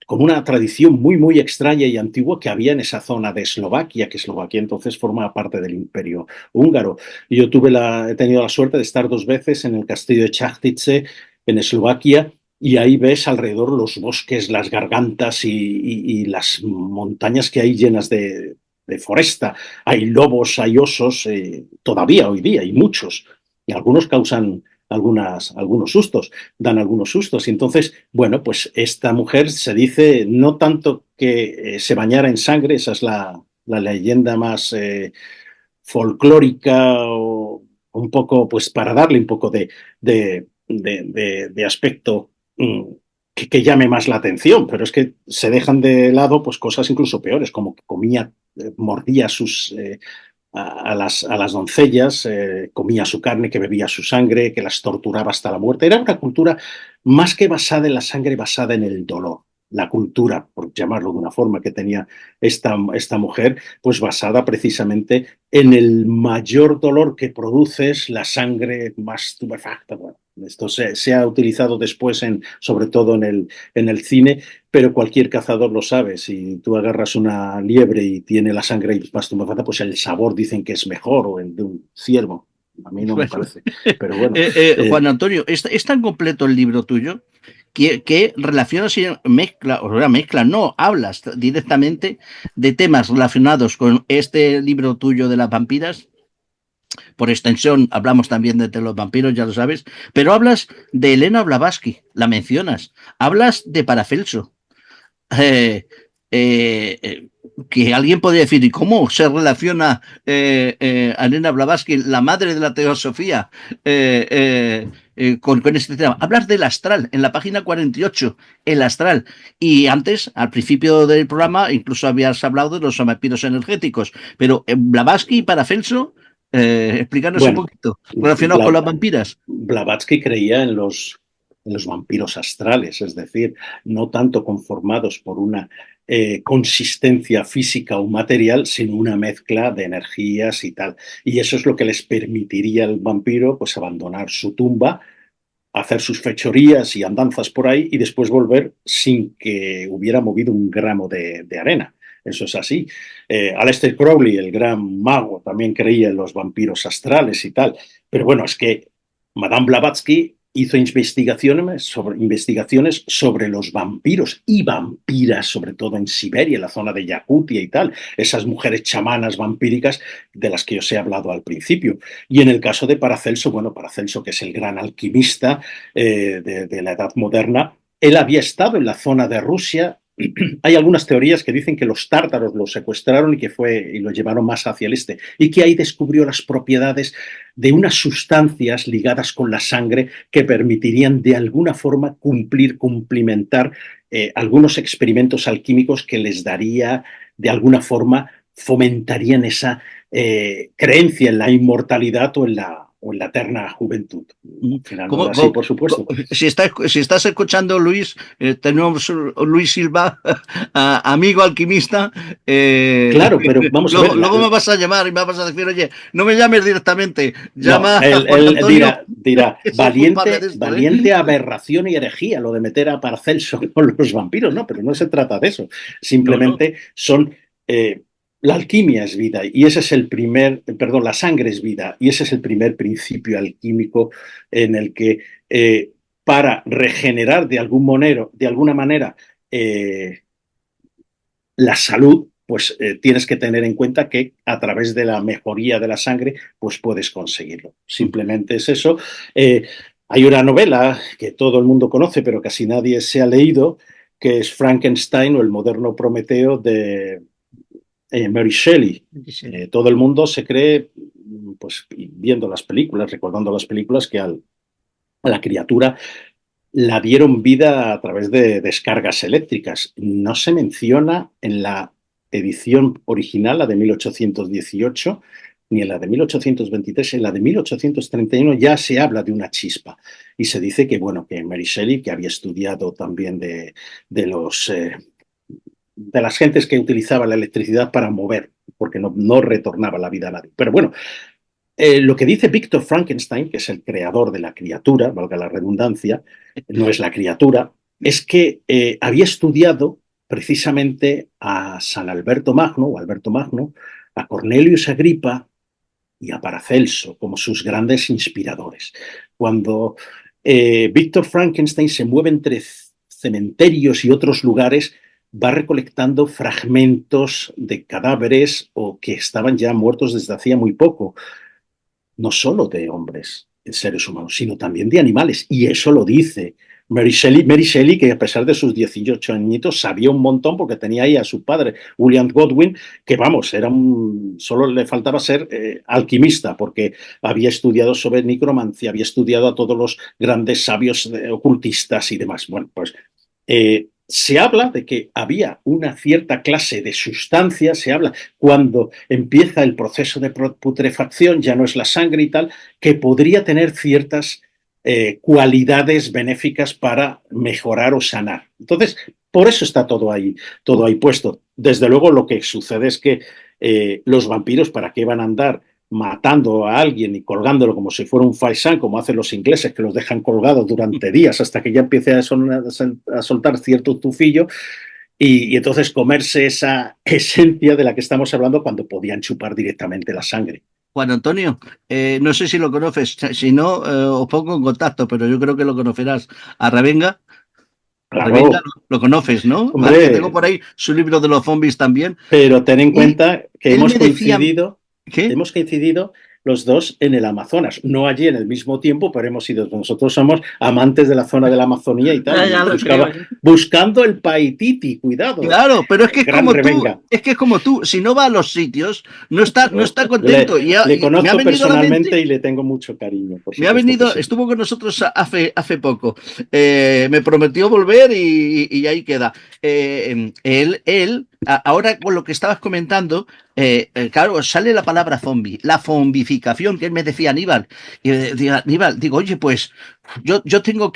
con una tradición muy, muy extraña y antigua que había en esa zona de Eslovaquia, que Eslovaquia entonces forma parte del Imperio Húngaro. Y yo he tenido la suerte de estar 2 veces en el castillo de Chachtice, en Eslovaquia, y ahí ves alrededor los bosques, las gargantas y las montañas que hay llenas de foresta. Hay lobos, hay osos, todavía hoy día, y muchos. Y algunos causan algunos sustos, dan algunos sustos. Y entonces, bueno, pues esta mujer se dice no tanto que se bañara en sangre, esa es la leyenda más folclórica, o un poco, pues para darle un poco de aspecto que llame más la atención, pero es que se dejan de lado pues cosas incluso peores, como que mordía a las doncellas, comía su carne, que bebía su sangre, que las torturaba hasta la muerte. Era una cultura más que basada en la sangre, basada en el dolor. La cultura, por llamarlo de una forma, que tenía esta mujer, pues basada precisamente en el mayor dolor que produce es la sangre más tubefacta. Bueno, esto se ha utilizado después, sobre todo en el cine, pero cualquier cazador lo sabe. Si tú agarras una liebre y tiene la sangre más tumefacta, pues el sabor dicen que es mejor, o el de un ciervo. A mí no me bueno, parece. Pero bueno. Juan Antonio, es tan completo el libro tuyo que relacionas y no, hablas directamente de temas relacionados con este libro tuyo de las vampiras. Por extensión, hablamos también de los vampiros, ya lo sabes, pero hablas de Elena Blavatsky, la mencionas, hablas de Paracelso. Eh, eh, que alguien podría decir, ¿y cómo se relaciona a Elena Blavatsky, la madre de la teosofía, con este tema? Hablas del astral, en la página 48, el astral. Y antes, al principio del programa, incluso habías hablado de los vampiros energéticos. Pero Blavatsky y Paracelso, explícanos un Bueno, poquito, relacionados con las vampiras. Blavatsky creía en los vampiros astrales, es decir, no tanto conformados por una consistencia física o material, sino una mezcla de energías y tal. Y eso es lo que les permitiría al vampiro pues abandonar su tumba, hacer sus fechorías y andanzas por ahí y después volver sin que hubiera movido un gramo de arena. Eso es así. Aleister Crowley, el gran mago, también creía en los vampiros astrales y tal. Pero bueno, es que Madame Blavatsky hizo investigaciones sobre los vampiros y vampiras, sobre todo en Siberia, en la zona de Yakutia y tal, esas mujeres chamanas vampíricas de las que os he hablado al principio. Y en el caso de Paracelso, bueno, Paracelso, que es el gran alquimista de la Edad Moderna, él había estado en la zona de Rusia. Hay algunas teorías que dicen que los tártaros lo secuestraron y lo llevaron más hacia el este, y que ahí descubrió las propiedades de unas sustancias ligadas con la sangre que permitirían de alguna forma cumplimentar algunos experimentos alquímicos que les daría, de alguna forma, fomentarían esa creencia en la inmortalidad o en la eterna juventud. ¿Cómo, Así, por supuesto. si estás escuchando, Luis, tenemos Luis Silva, amigo alquimista. Claro, pero vamos luego, a ver. Luego me vas a llamar y me vas a decir, oye, no me llames directamente, llama no, a Juan Antonio. Dirá valiente aberración y herejía lo de meter a Paracelso con los vampiros, no, pero no se trata de eso. Simplemente son... la alquimia es vida y ese es la sangre es vida y ese es el primer principio alquímico en el que para regenerar de alguna manera la salud, pues tienes que tener en cuenta que a través de la mejoría de la sangre, pues puedes conseguirlo. Simplemente es eso. Hay una novela que todo el mundo conoce, pero casi nadie se ha leído, que es Frankenstein o el moderno Prometeo de Mary Shelley. Todo el mundo se cree, pues viendo las películas, recordando las películas, que a la criatura la dieron vida a través de descargas eléctricas. No se menciona en la edición original, la de 1818, ni en la de 1823. En la de 1831 ya se habla de una chispa y se dice que, bueno, que Mary Shelley, que había estudiado también de las gentes que utilizaban la electricidad para mover, porque no retornaba la vida a nadie. Pero bueno, lo que dice Víctor Frankenstein, que es el creador de la criatura, valga la redundancia, no es la criatura, es que había estudiado precisamente a San Alberto Magno, o Alberto Magno, a Cornelius Agripa y a Paracelso como sus grandes inspiradores. Cuando Víctor Frankenstein se mueve entre cementerios y otros lugares, va recolectando fragmentos de cadáveres o que estaban ya muertos desde hacía muy poco, no solo de hombres, de seres humanos, sino también de animales. Y eso lo dice Mary Shelley, que a pesar de sus 18 añitos sabía un montón porque tenía ahí a su padre, William Godwin, que vamos, solo le faltaba ser alquimista, porque había estudiado sobre necromancia, había estudiado a todos los grandes sabios ocultistas y demás. Bueno, pues se habla de que había una cierta clase de sustancia, se habla cuando empieza el proceso de putrefacción, ya no es la sangre y tal, que podría tener ciertas cualidades benéficas para mejorar o sanar. Entonces, por eso está todo ahí puesto. Desde luego, lo que sucede es que los vampiros, ¿para qué van a andar matando a alguien y colgándolo como si fuera un faisán, como hacen los ingleses, que los dejan colgados durante días hasta que ya empiece a soltar cierto tufillo y entonces comerse esa esencia de la que estamos hablando cuando podían chupar directamente la sangre? Juan Antonio, no sé si lo conoces, si no, os pongo en contacto, pero yo creo que lo conocerás. A Ravenga. Claro. Ravenga lo conoces, ¿no? Hombre, ¿Vale? Tengo por ahí su libro de los zombies también. Pero ten en cuenta que hemos ¿Qué? coincidido los dos en el Amazonas, no allí en el mismo tiempo, pero nosotros somos amantes de la zona de la Amazonía y tal, buscando el paititi, cuidado. Claro, pero es que es como tú, si no va a los sitios, no está contento. Le conozco personalmente y le tengo mucho cariño. Me ha venido, estuvo con nosotros hace poco, me prometió volver y ahí queda. Él, ahora con lo que estabas comentando, claro, sale la palabra zombie, la zombificación, que él me decía Aníbal, y Aníbal, digo, oye, pues yo tengo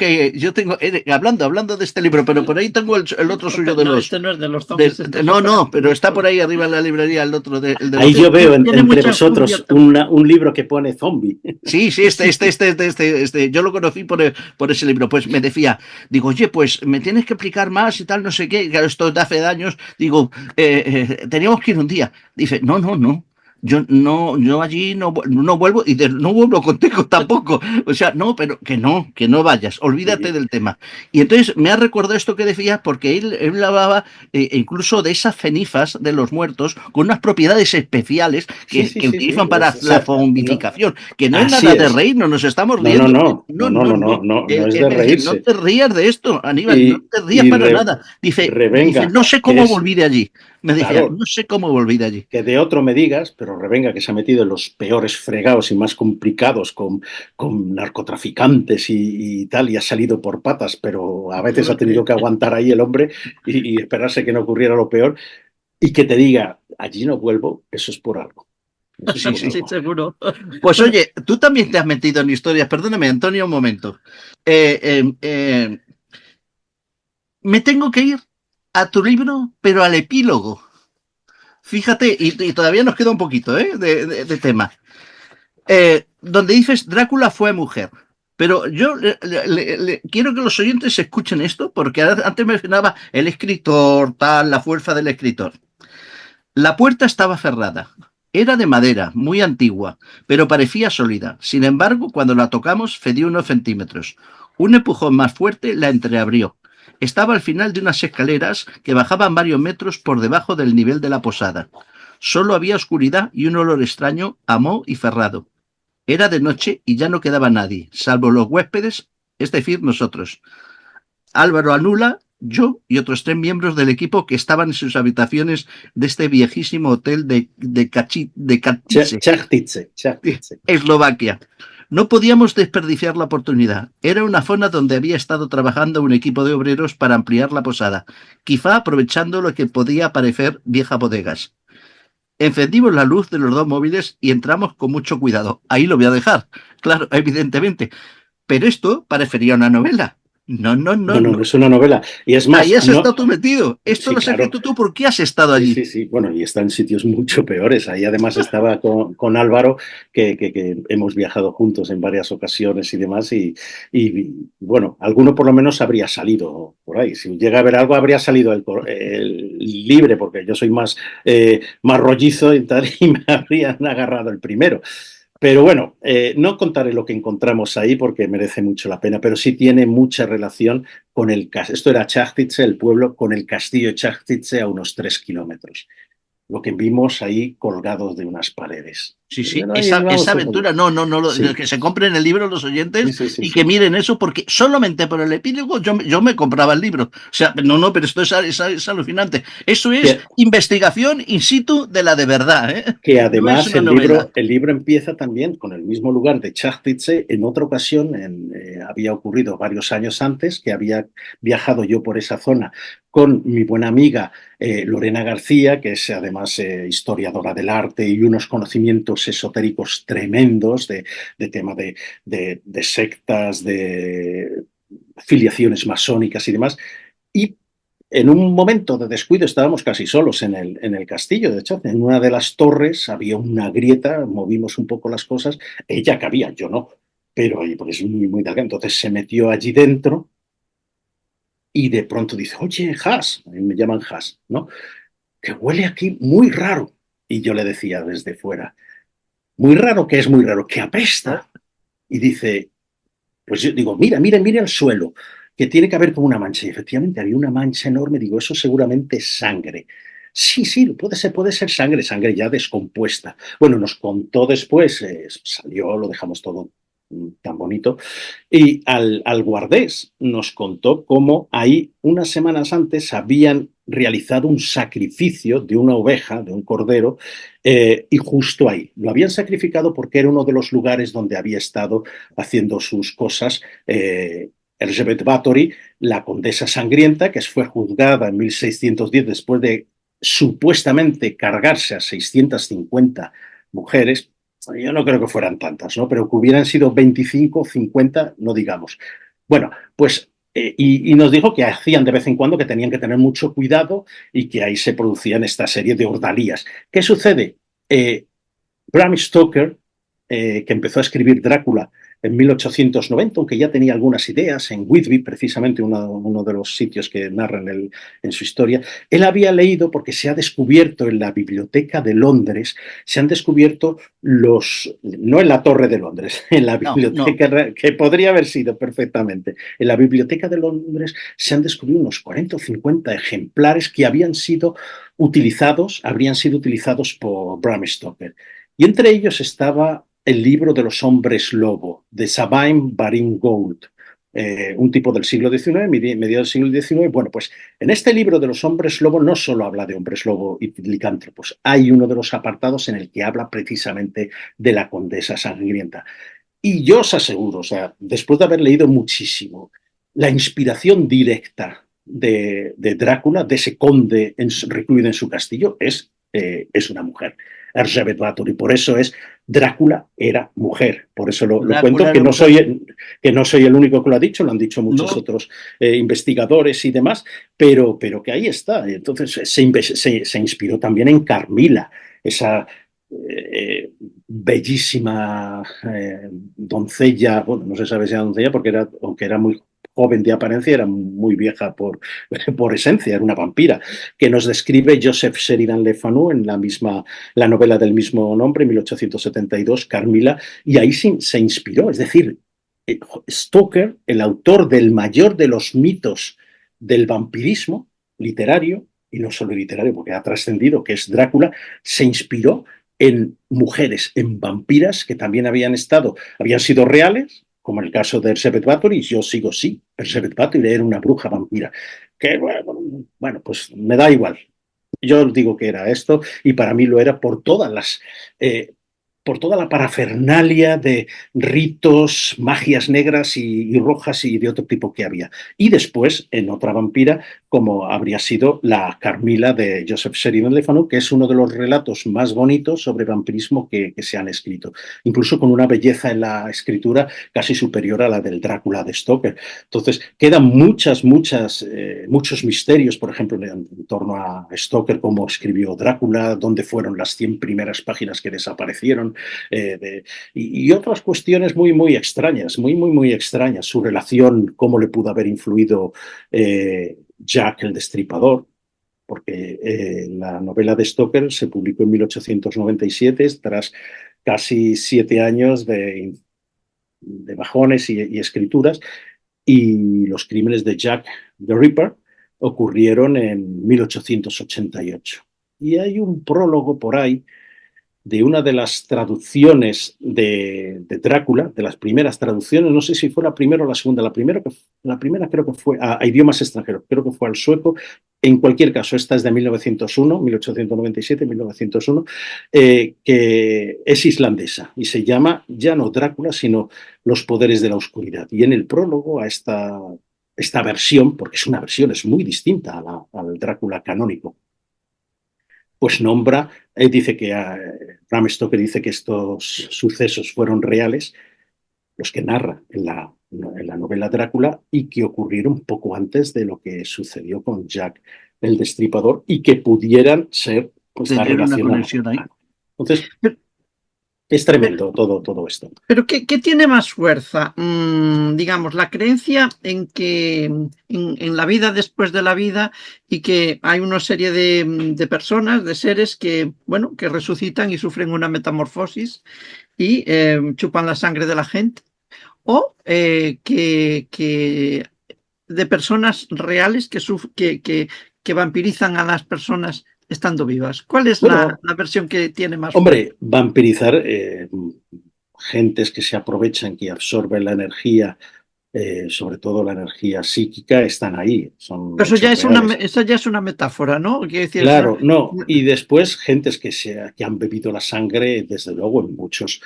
hablando de este libro, pero por ahí tengo el otro suyo de los... Este no es de los zombies. No, pero está por ahí arriba en la librería el otro de ahí yo veo entre vosotros un libro que pone zombie. Sí, yo lo conocí por ese libro. Pues me decía, digo, oye, pues me tienes que explicar más y tal, no sé qué, claro, esto es de hace años, digo, teníamos que ir un día. Dice, no. yo allí no vuelvo y no vuelvo contigo tampoco. O sea, no, pero que no vayas, olvídate del tema. Y entonces me ha recordado esto que decías, porque él hablaba incluso de esas cenizas de los muertos con unas propiedades especiales que utilizan para O la sea, no, fomificación, que no es así nada de es. reírnos, nos estamos No, no, riendo. no, no, no, no, no, no, no es Él de me decía, no reírse. te rías de esto, Aníbal, no Y, te rías y para nada. Dice, revenga, no sé que cómo es, volví de allí. Me decía, claro, no sé cómo volví de allí. que de otro me digas, pero revenga que se ha metido en los peores fregados y más complicados con narcotraficantes y tal, y ha salido por patas, pero a veces ha tenido que aguantar ahí el hombre y esperarse que no ocurriera lo peor, y que te diga, allí no vuelvo, eso es por algo. Eso es Sí, por sí, algo. seguro. Pues oye, tú también te has metido en historias. Perdóname, Antonio, un momento. Eh, eh, eh, Me tengo que ir a tu libro, pero al epílogo. Fíjate, y todavía nos queda un poquito de tema. Donde dices Drácula fue mujer. Pero yo quiero que los oyentes escuchen esto, porque antes mencionaba el escritor, tal, la fuerza del escritor. La puerta estaba cerrada. Era de madera, muy antigua, pero parecía sólida. Sin embargo, cuando la tocamos, cedió unos centímetros. Un empujón más fuerte la entreabrió. Estaba al final de unas escaleras que bajaban varios metros por debajo del nivel de la posada. Solo había oscuridad y un olor extraño a moho y ferrado. Era de noche y ya no quedaba nadie, salvo los huéspedes, es decir, nosotros. Álvaro Anula, yo y otros 3 miembros del equipo que estaban en sus habitaciones de este viejísimo hotel de Katice, Chachtice. Eslovaquia. No podíamos desperdiciar la oportunidad. Era una zona donde había estado trabajando un equipo de obreros para ampliar la posada, quizá aprovechando lo que podía parecer viejas bodegas. Encendimos la luz de los 2 móviles y entramos con mucho cuidado. Ahí lo voy a dejar, claro, evidentemente. Pero esto parecería una novela. No, no, no, No, no, no. no es una novela. Y es Ahí más, has no, estado tú metido. Esto sí, lo has claro. escrito tú porque has estado Sí, allí. sí, sí. Bueno, y está en sitios mucho peores. Ahí además estaba con Álvaro, que hemos viajado juntos en varias ocasiones y demás. Bueno, alguno por lo menos habría salido por ahí. Si llega a haber algo, habría salido el libre, porque yo soy más rollizo y tal, y me habrían agarrado el primero. Pero bueno, no contaré lo que encontramos ahí porque merece mucho la pena, pero sí tiene mucha relación con esto era Chajtice, el pueblo, con el castillo de Chajtice a unos 3 kilómetros. Lo que vimos ahí colgados de unas paredes. Sí, Y sí, bueno, ahí esa vamos un poco. aventura, no, Sí, que se compren el libro los sí, oyentes sí, sí, y que sí. miren eso, porque solamente por el epílogo yo me compraba el libro. O sea, no, pero esto es alucinante. Eso es Que, investigación in situ de la de verdad, ¿eh? que No es además una novela. el libro empieza también con el mismo lugar de Chajtice. En otra ocasión, había ocurrido varios años antes, que había viajado yo por esa zona con mi buena amiga Lorena García, que es además historiadora del arte y unos conocimientos esotéricos tremendos de tema de sectas, de filiaciones masónicas y demás. Y en un momento de descuido estábamos casi solos en el castillo, de hecho, en una de las torres había una grieta, movimos un poco las cosas, ella cabía, yo no, pero pues, es muy, muy delgada, entonces se metió allí dentro y de pronto dice, oye, Has, a mí me llaman Has, ¿no? Que huele aquí muy raro. Y yo le decía desde fuera, muy raro, que es muy raro, que apesta. Y dice, pues yo digo, mira el suelo, que tiene que haber como una mancha. Y efectivamente había una mancha enorme. Digo, eso seguramente es sangre. Sí, sí, puede ser sangre, sangre ya descompuesta. Bueno, nos contó después, salió, lo dejamos todo tan bonito, y al guardés nos contó cómo ahí unas semanas antes habían realizado un sacrificio de una oveja, de un cordero, y justo ahí lo habían sacrificado porque era uno de los lugares donde había estado haciendo sus cosas Elizabeth Bathory, la condesa sangrienta, que fue juzgada en 1610 después de supuestamente cargarse a 650 mujeres. Yo no creo que fueran tantas, ¿no? Pero que hubieran sido 25, 50, no digamos. Bueno, pues y nos dijo que hacían de vez en cuando, que tenían que tener mucho cuidado y que ahí se producían esta serie de ordalías. ¿Qué sucede? Bram Stoker, que empezó a escribir Drácula en 1890, aunque ya tenía algunas ideas, en Whitby, precisamente uno de los sitios que narra en su historia. Él había leído, porque se ha descubierto en la Biblioteca de Londres, se han descubierto no en la Torre de Londres, en la biblioteca, que podría haber sido perfectamente, en la Biblioteca de Londres se han descubierto unos 40 o 50 ejemplares que habrían sido utilizados por Bram Stoker. Y entre ellos estaba el libro de los hombres lobo, de Sabine Baring-Gould, un tipo del siglo XIX, mediados del siglo XIX. Bueno, pues en este libro de los hombres lobo no solo habla de hombres lobo y licántropos, hay uno de los apartados en el que habla precisamente de la condesa sangrienta. Y yo os aseguro, o sea, después de haber leído muchísimo, la inspiración directa de Drácula, de ese conde recluido en su castillo, es una mujer, Elizabeth Bathory. Por eso Drácula era mujer. Por eso lo cuento, que no soy el único que lo ha dicho, lo han dicho muchos otros investigadores y demás, pero que ahí está. Entonces se inspiró también en Carmila, esa bellísima doncella, bueno, no se sabe si era doncella porque aunque era muy joven de apariencia, era muy vieja por esencia, era una vampira, que nos describe Joseph Sheridan Le Fanu en la novela del mismo nombre, 1872, Carmila, y ahí se inspiró. Es decir, Stoker, el autor del mayor de los mitos del vampirismo literario, y no solo literario porque ha trascendido, que es Drácula, se inspiró en mujeres, en vampiras que también habían sido reales, como el caso de Elizabeth Bathory. Yo sigo, sí, Elizabeth Bathory era una bruja vampira, que bueno, pues me da igual. Yo digo que era esto, y para mí lo era por toda la parafernalia de ritos, magias negras y rojas y de otro tipo que había. Y después, en otra vampira, como habría sido la Carmila de Joseph Sheridan Le Fanu, que es uno de los relatos más bonitos sobre vampirismo que se han escrito, incluso con una belleza en la escritura casi superior a la del Drácula de Stoker. Entonces, quedan muchos misterios, por ejemplo, en torno a Stoker, cómo escribió Drácula, dónde fueron las 100 primeras páginas que desaparecieron, y otras cuestiones muy, muy extrañas, muy, muy, muy extrañas. Su relación, cómo le pudo haber influido Jack el Destripador, porque la novela de Stoker se publicó en 1897, tras casi 7 años de bajones y escrituras, y los crímenes de Jack the Ripper ocurrieron en 1888. Y hay un prólogo por ahí de una de las traducciones de Drácula, de las primeras traducciones, no sé si fue la primera o la segunda, la primera creo que fue a idiomas extranjeros, creo que fue al sueco. En cualquier caso, esta es de 1897, 1901, que es islandesa y se llama ya no Drácula, sino Los poderes de la oscuridad. Y en el prólogo a esta versión, porque es una versión, es muy distinta al Drácula canónico, pues dice que Bram Stoker dice que estos sucesos fueron reales, los que narra en la novela Drácula, y que ocurrieron poco antes de lo que sucedió con Jack el Destripador, y que pudieran ser, pues, estar relacionados. Entonces, es tremendo todo esto. Pero ¿qué tiene más fuerza? Digamos, la creencia en que en la vida después de la vida, y que hay una serie de personas, de seres que, bueno, que resucitan y sufren una metamorfosis y chupan la sangre de la gente, o que de personas reales que vampirizan a las personas estando vivas. ¿Cuál es la versión que tiene más fuerza? Hombre, vampirizar gentes que se aprovechan, que absorben la energía, sobre todo la energía psíquica, están ahí. Pero eso ya es una metáfora, ¿no? Decir, claro, no. Y después gentes que han bebido la sangre, desde luego, en muchos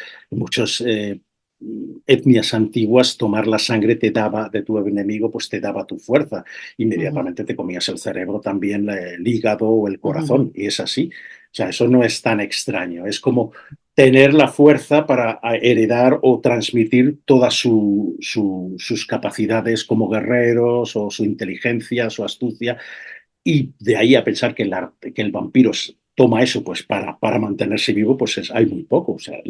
etnias antiguas, tomar la sangre de tu enemigo, pues te daba tu fuerza. Inmediatamente te comías el cerebro, también el hígado o el corazón, y es así. O sea, eso no es tan extraño. Es como tener la fuerza para heredar o transmitir todas sus capacidades como guerreros, o su inteligencia, su astucia, y de ahí a pensar que el vampiro toma eso pues para mantenerse vivo, pues hay muy poco. O sea,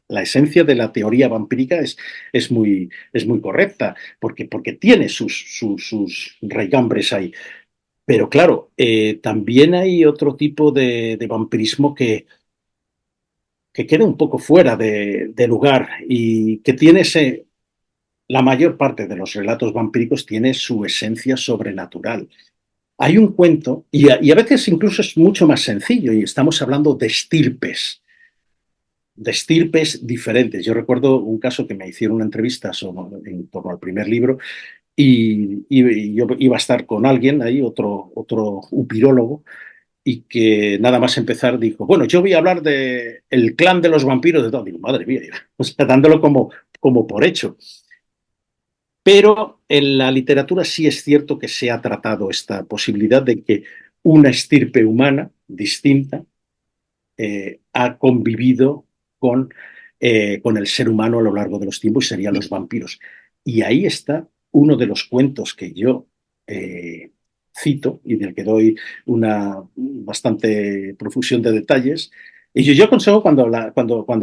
la esencia de la teoría vampírica es muy correcta, porque tiene sus raigambres ahí. Pero claro, también hay otro tipo de vampirismo que queda un poco fuera de lugar y que tiene la mayor parte de los relatos vampíricos tiene su esencia sobrenatural. Hay un cuento, y a veces incluso es mucho más sencillo, y estamos hablando de estirpes diferentes. Yo recuerdo un caso que me hicieron una entrevista en torno al primer libro, y yo iba a estar con alguien ahí, otro upirólogo, y que nada más empezar dijo, bueno, yo voy a hablar de el clan de los vampiros de todo. Digo, madre mía, o sea, dándolo como por hecho. Pero en la literatura sí es cierto que se ha tratado esta posibilidad de que una estirpe humana distinta ha convivido con el ser humano a lo largo de los tiempos, y serían los vampiros. Y ahí está uno de los cuentos que yo cito y del que doy una bastante profusión de detalles. Y yo aconsejo cuando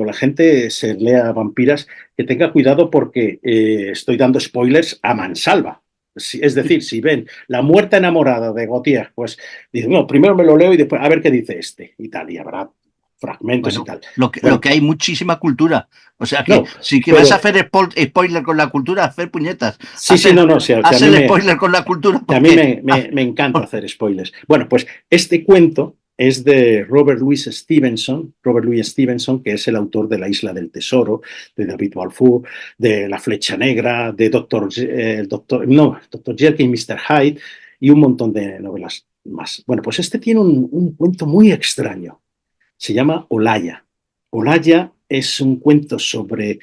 la gente se lea Vampiras que tenga cuidado porque estoy dando spoilers a mansalva. Es decir, si ven La muerta enamorada de Gautier, pues dicen, no, primero me lo leo y después a ver qué dice este y tal, y habrá fragmentos y Bueno, tal. lo Bueno, que hay muchísima cultura. O sea que no, si que vas a pero hacer spoiler con la cultura, hacer puñetas. sí, no, no, o sea, que a Haz mí el spoiler con la cultura que a mí porque... me encanta hacer spoilers. Bueno, pues este cuento es de Robert Louis Stevenson, que es el autor de La Isla del Tesoro, de David Balfour, de La Flecha Negra, de Doctor Jekyll y Mr. Hyde, y un montón de novelas más. Bueno, pues este tiene un cuento muy extraño. Se llama Olaya. Olaya es un cuento sobre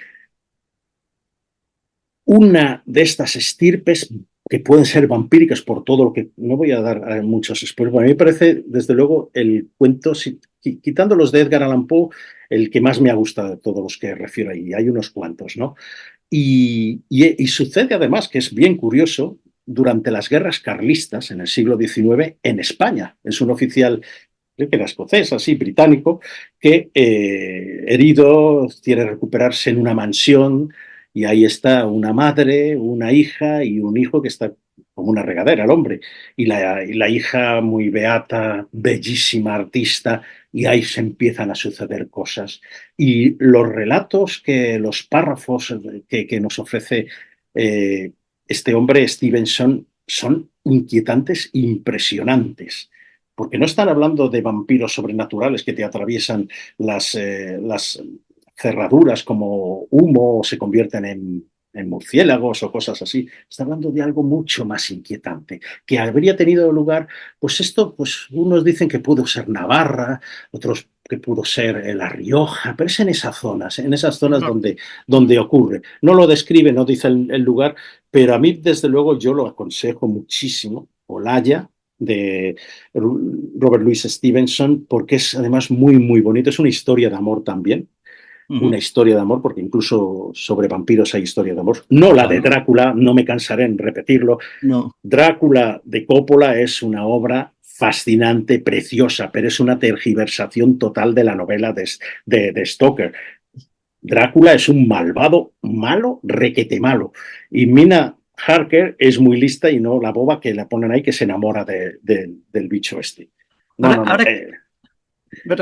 una de estas estirpes que pueden ser vampíricas por todo lo que... No voy a dar muchos spoilers. A mí me parece, desde luego, el cuento, quitando los de Edgar Allan Poe, el que más me ha gustado de todos los que refiero ahí. Hay unos cuantos, ¿no? Y sucede además, que es bien curioso, durante las guerras carlistas en el siglo XIX en España. Es un oficial, creo que era escocés, así, británico, que herido quiere recuperarse en una mansión, y ahí está una madre, una hija y un hijo que está como una regadera, el hombre. Y la hija muy beata, bellísima artista, y ahí se empiezan a suceder cosas. Y los relatos, los párrafos que nos ofrece este hombre, Stevenson, son inquietantes e impresionantes. Porque no están hablando de vampiros sobrenaturales que te atraviesan las cerraduras como humo o se convierten en murciélagos o cosas así. Está hablando de algo mucho más inquietante, que habría tenido lugar, pues esto, pues unos dicen que pudo ser Navarra, otros que pudo ser La Rioja, pero es en esas zonas donde ocurre. No lo describe, no dice el lugar, pero a mí, desde luego, yo lo aconsejo muchísimo, Olaya, de Robert Louis Stevenson, porque es además muy bonito. Es una historia de amor también, una historia de amor, porque incluso sobre vampiros hay historia de amor. No la de Drácula, no me cansaré en repetirlo. No. Drácula de Coppola es una obra fascinante, preciosa, pero es una tergiversación total de la novela de Stoker. Drácula es un malvado, malo, requete malo. Y Mina Harker es muy lista y no la boba que le ponen ahí, que se enamora del bicho este. No, Ahora, no, no. ahora,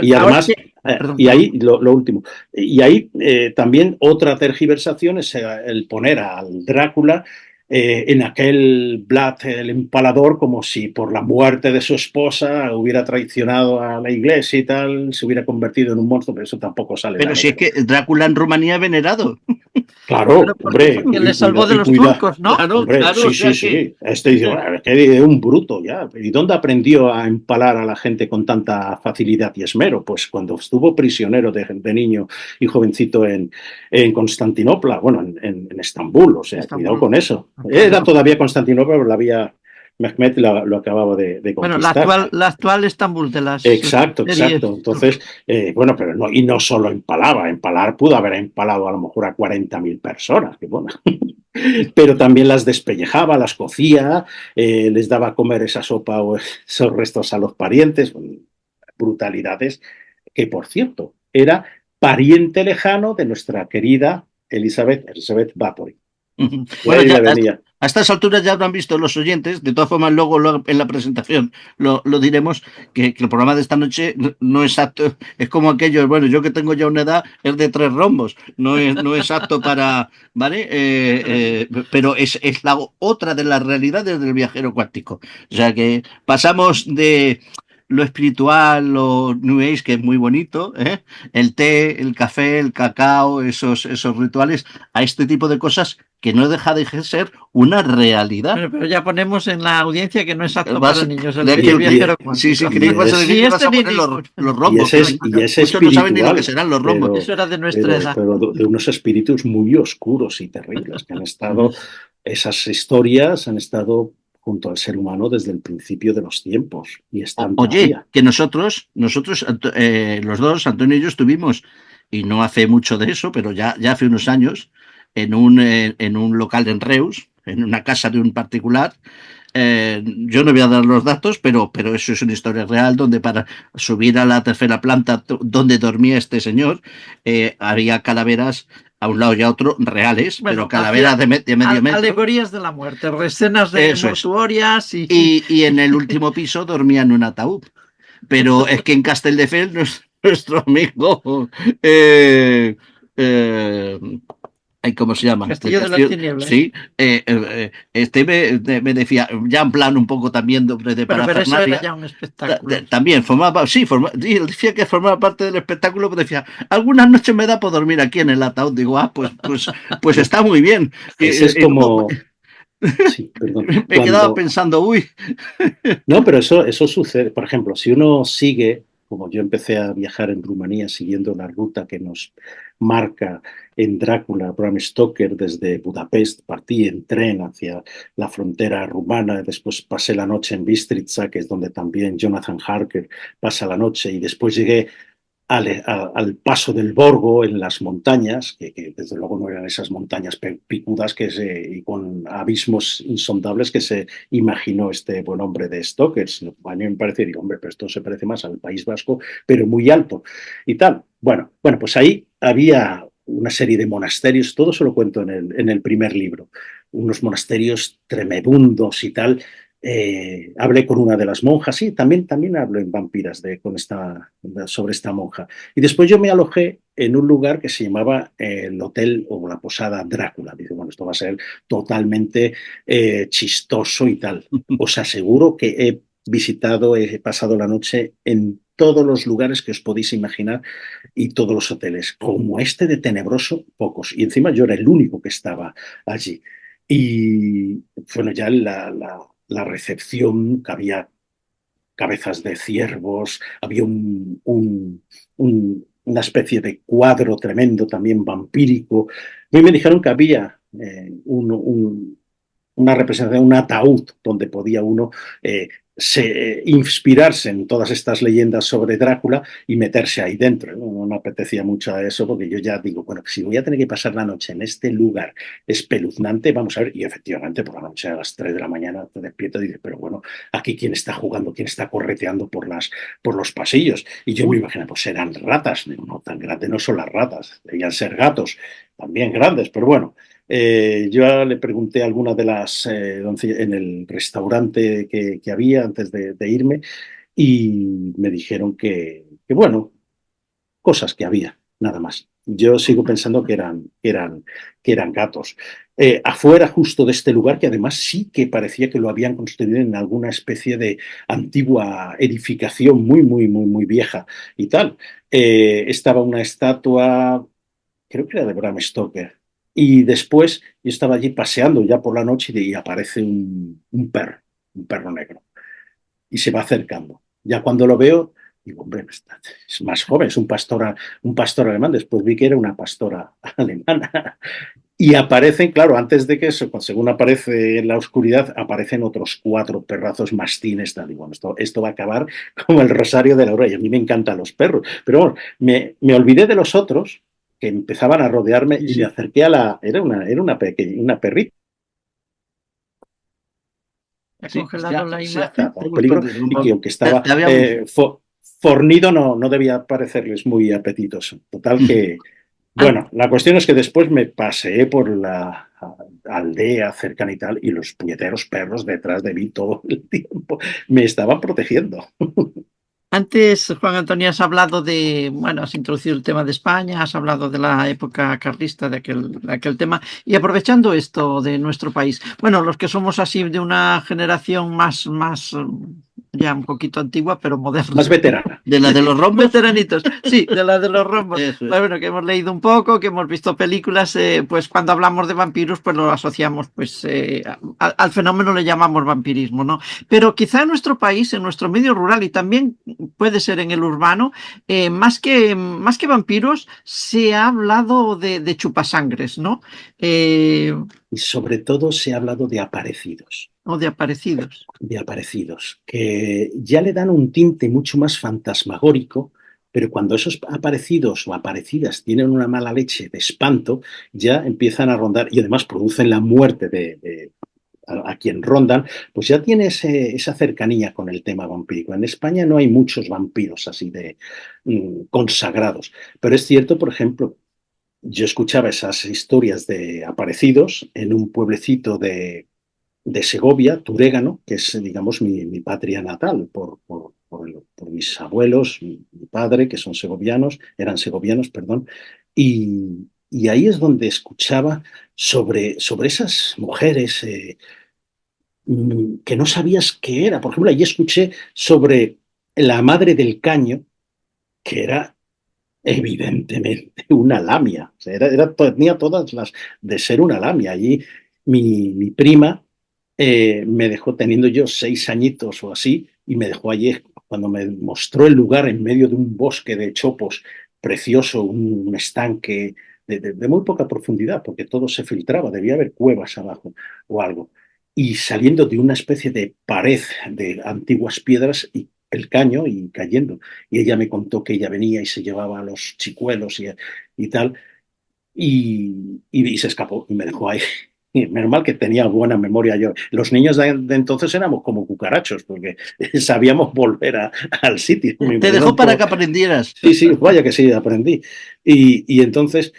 Y ahora además, perdón, y ahí lo último, y ahí también otra tergiversación es el poner al Drácula en aquel Vlad el Empalador, como si por la muerte de su esposa hubiera traicionado a la iglesia y tal, se hubiera convertido en un monstruo, pero eso tampoco sale en la Pero si es novela. que Drácula en Rumanía es venerado. Claro, hombre, porque le salvó de los cuida, turcos, ¿no? Claro, hombre, claro, o sea que... sí. Este dice, bueno, que es un bruto ya. ¿Y dónde aprendió a empalar a la gente con tanta facilidad y esmero? Pues cuando estuvo prisionero de niño y jovencito en Constantinopla, bueno, en Estambul, o sea, cuidado Estambul. con eso. Claro. Era todavía Constantinopla, pero la había Mehmet lo acababa de Bueno, conquistar. la actual Estambul de las Exacto. series Entonces, turcas. bueno, pero no, y no solo empalaba, empalar pudo haber empalado a lo mejor a 40.000 personas, que bueno, pero también las despellejaba, las cocía, les daba a comer esa sopa o esos restos a los parientes, brutalidades, que por cierto, era pariente lejano de nuestra querida Elizabeth Bathory. Bueno, a estas alturas ya habrán visto los oyentes, de todas formas luego en la presentación lo diremos, que el programa de esta noche no es apto, es como aquello, bueno, yo que tengo ya una edad, es de 3 rombos, no es apto para, ¿vale? Pero es la otra de las realidades del viajero cuántico. O sea que pasamos de lo espiritual, lo New Age, que es muy bonito, ¿eh? El té, el café, el cacao, esos rituales, a este tipo de cosas que no deja de ser una realidad. Pero ya ponemos en la audiencia que no es apto para niños. El viajero cuántico. Sí, creí que vas a decir que vas a poner los rombos. Y es muchos no saben ni lo que serán los rombos. Eso era de nuestra edad. Pero de unos espíritus muy oscuros y terribles que han estado, esas historias han estado junto al ser humano desde el principio de los tiempos. Y están todavía. Que nosotros los dos, Antonio y yo, estuvimos, y no hace mucho de eso, pero ya hace unos años, en un local en Reus, en una casa de un particular. Yo no voy a dar los datos, pero eso es una historia real, donde para subir a la tercera planta donde dormía este señor, había calaveras a un lado y a otro reales, pero calaveras de medio metro. Alegorías de la muerte, escenas de mortuorias y en el último piso dormía en un ataúd. Pero es que en Castelldefels nuestro amigo ¿cómo se llama? Castillo de las Tinieblas. Sí, me decía, ya en plan un poco también de parafernalia. Pero eso era ya un espectáculo. También decía que formaba parte del espectáculo, pero decía, algunas noches me da por dormir aquí en el ataúd. Digo, pues está muy bien. Es como... Sí, perdón. Me quedaba pensando, uy. No, pero eso sucede. Por ejemplo, si uno sigue, como yo empecé a viajar en Rumanía siguiendo la ruta que nos marca en Drácula, Bram Stoker, desde Budapest, partí en tren hacia la frontera rumana, después pasé la noche en Bistrica, que es donde también Jonathan Harker pasa la noche, y después llegué al paso del Borgo en las montañas, que desde luego no eran esas montañas picudas y con abismos insondables que se imaginó este buen hombre de Stoker. A mí me parece, digo, hombre, pero esto se parece más al País Vasco, pero muy alto y tal. Bueno, pues ahí había una serie de monasterios, todo eso lo cuento en el primer libro, unos monasterios tremebundos y tal. Hablé con una de las monjas, sí, también hablo en Vampiras sobre esta monja. Y después yo me alojé en un lugar que se llamaba el hotel o la posada Drácula. Dice, bueno, esto va a ser totalmente chistoso y tal. Os aseguro que he pasado la noche en todos los lugares que os podéis imaginar y todos los hoteles. Como este de tenebroso, pocos. Y encima yo era el único que estaba allí. Y bueno, ya la recepción, que había cabezas de ciervos, había una especie de cuadro tremendo, también vampírico. A mí me dijeron que había una representación, un ataúd donde podía uno inspirarse en todas estas leyendas sobre Drácula y meterse ahí dentro. No me apetecía mucho eso, porque yo ya digo, bueno, si voy a tener que pasar la noche en este lugar espeluznante, vamos a ver, y efectivamente por la noche a las 3 de la mañana te despiertas y dices, pero bueno, aquí quién está jugando, quién está correteando por los pasillos. Y yo me imagino, pues eran ratas, no tan grandes, no son las ratas, debían ser gatos, también grandes, pero bueno. Yo le pregunté a alguna de las en el restaurante que había antes de irme, y me dijeron que bueno, cosas que había, nada más. Yo sigo pensando que eran gatos. Afuera justo de este lugar, que además sí que parecía que lo habían construido en alguna especie de antigua edificación muy, muy, muy, muy vieja y tal. Estaba una estatua, creo que era de Bram Stoker. Y después yo estaba allí paseando ya por la noche y aparece un perro negro. Y se va acercando. Ya cuando lo veo, digo, hombre, es más joven, es un pastor alemán. Después vi que era una pastora alemana. Y aparecen, claro, antes de que eso, según aparece en la oscuridad, aparecen otros 4 perrazos mastines. Tal. Y bueno, esto va a acabar como el rosario de la aurora. Y a mí me encantan los perros. Pero bueno, me olvidé de los otros, que empezaban a rodearme, y me acerqué a era una perrita. Ha congelado la imagen. Y que aunque estaba fornido no debía parecerles muy apetitoso. Total que, bueno, la cuestión es que después me paseé por la aldea cercana y tal, y los puñeteros perros detrás de mí todo el tiempo me estaban protegiendo. Antes, Juan Antonio, has hablado bueno, has introducido el tema de España, has hablado de la época carlista, de aquel tema, y aprovechando esto de nuestro país, bueno, los que somos así de una generación más ya un poquito antigua, pero moderna. Más veterana. ¿De la de los rombos? Veteranitos, sí, de la de los rombos. Eso es. Bueno, que hemos leído un poco, que hemos visto películas, pues cuando hablamos de vampiros, pues lo asociamos, pues al fenómeno le llamamos vampirismo, ¿no? Pero quizá en nuestro país, en nuestro medio rural y también puede ser en el urbano, más que vampiros, se ha hablado de chupasangres, ¿no? Y sobre todo se ha hablado de aparecidos. O de aparecidos. De aparecidos, que ya le dan un tinte mucho más fantasmagórico, pero cuando esos aparecidos o aparecidas tienen una mala leche de espanto, ya empiezan a rondar y además producen la muerte a quien rondan, pues ya tiene esa cercanía con el tema vampírico. En España no hay muchos vampiros así de consagrados, pero es cierto, por ejemplo, yo escuchaba esas historias de aparecidos en un pueblecito de Segovia, Turégano, que es, digamos, mi patria natal, por mis abuelos, mi padre, que son segovianos, eran segovianos, perdón, y ahí es donde escuchaba sobre esas mujeres que no sabías qué era. Por ejemplo, allí escuché sobre la madre del caño, que era evidentemente una lamia. O sea, tenía todas las de ser una lamia. Allí mi prima me dejó teniendo yo 6 añitos o así, y me dejó allí cuando me mostró el lugar en medio de un bosque de chopos precioso, un estanque de muy poca profundidad, porque todo se filtraba, debía haber cuevas abajo o algo. Y saliendo de una especie de pared de antiguas piedras y el caño y cayendo. Y ella me contó que ella venía y se llevaba a los chicuelos y tal, y se escapó y me dejó ahí. Y menos mal que tenía buena memoria yo. Los niños de entonces éramos como cucarachos, porque sabíamos volver al sitio. Te dejó para que aprendieras. Sí, sí, vaya que sí, aprendí. Y entonces,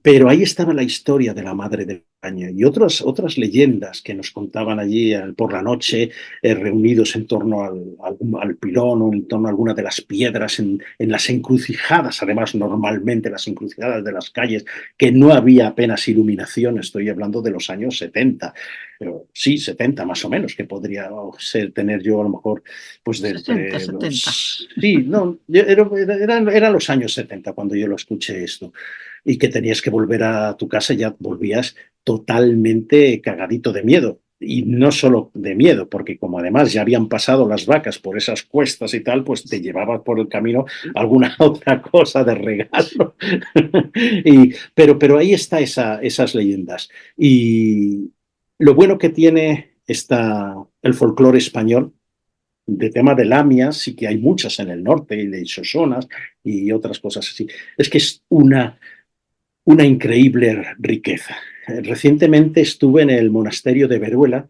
pero ahí estaba la historia de la madre del caño y otras leyendas que nos contaban allí por la noche, reunidos en torno al pilón o en torno a alguna de las piedras, en las encrucijadas, además normalmente las encrucijadas de las calles, que no había apenas iluminación, estoy hablando de los años 70, pero sí, 70 más o menos, que podría tener yo a lo mejor, pues de 60, 70. Sí, no, eran los años 70 cuando yo lo escuché esto, y que tenías que volver a tu casa, ya volvías totalmente cagadito de miedo. Y no solo de miedo, porque como además ya habían pasado las vacas por esas cuestas y tal, pues te llevabas por el camino alguna otra cosa de regalo. pero ahí está esas leyendas. Y lo bueno que tiene el folclore español, de tema de lamias, sí que hay muchas en el norte y de xosonas y otras cosas así, es que es una increíble riqueza. Recientemente estuve en el monasterio de Veruela,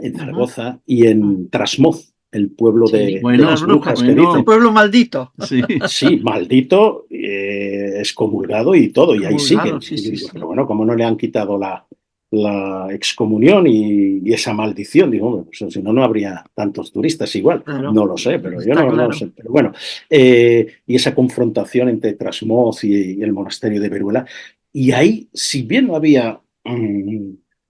en Zaragoza, y en Trasmoz, el pueblo de las brujas, que dicen. Un pueblo maldito. Sí, Sí, maldito, excomulgado y todo, y ahí siguen. Sí, Y yo sí, digo, sí. pero bueno, ¿cómo no le han quitado la excomunión y esa maldición? Digo, pues, si no, no habría tantos turistas igual. Claro. No lo sé, pero yo Está no claro. lo sé. Pero bueno, y esa confrontación entre Trasmoz y el monasterio de Veruela. Y ahí, si bien no había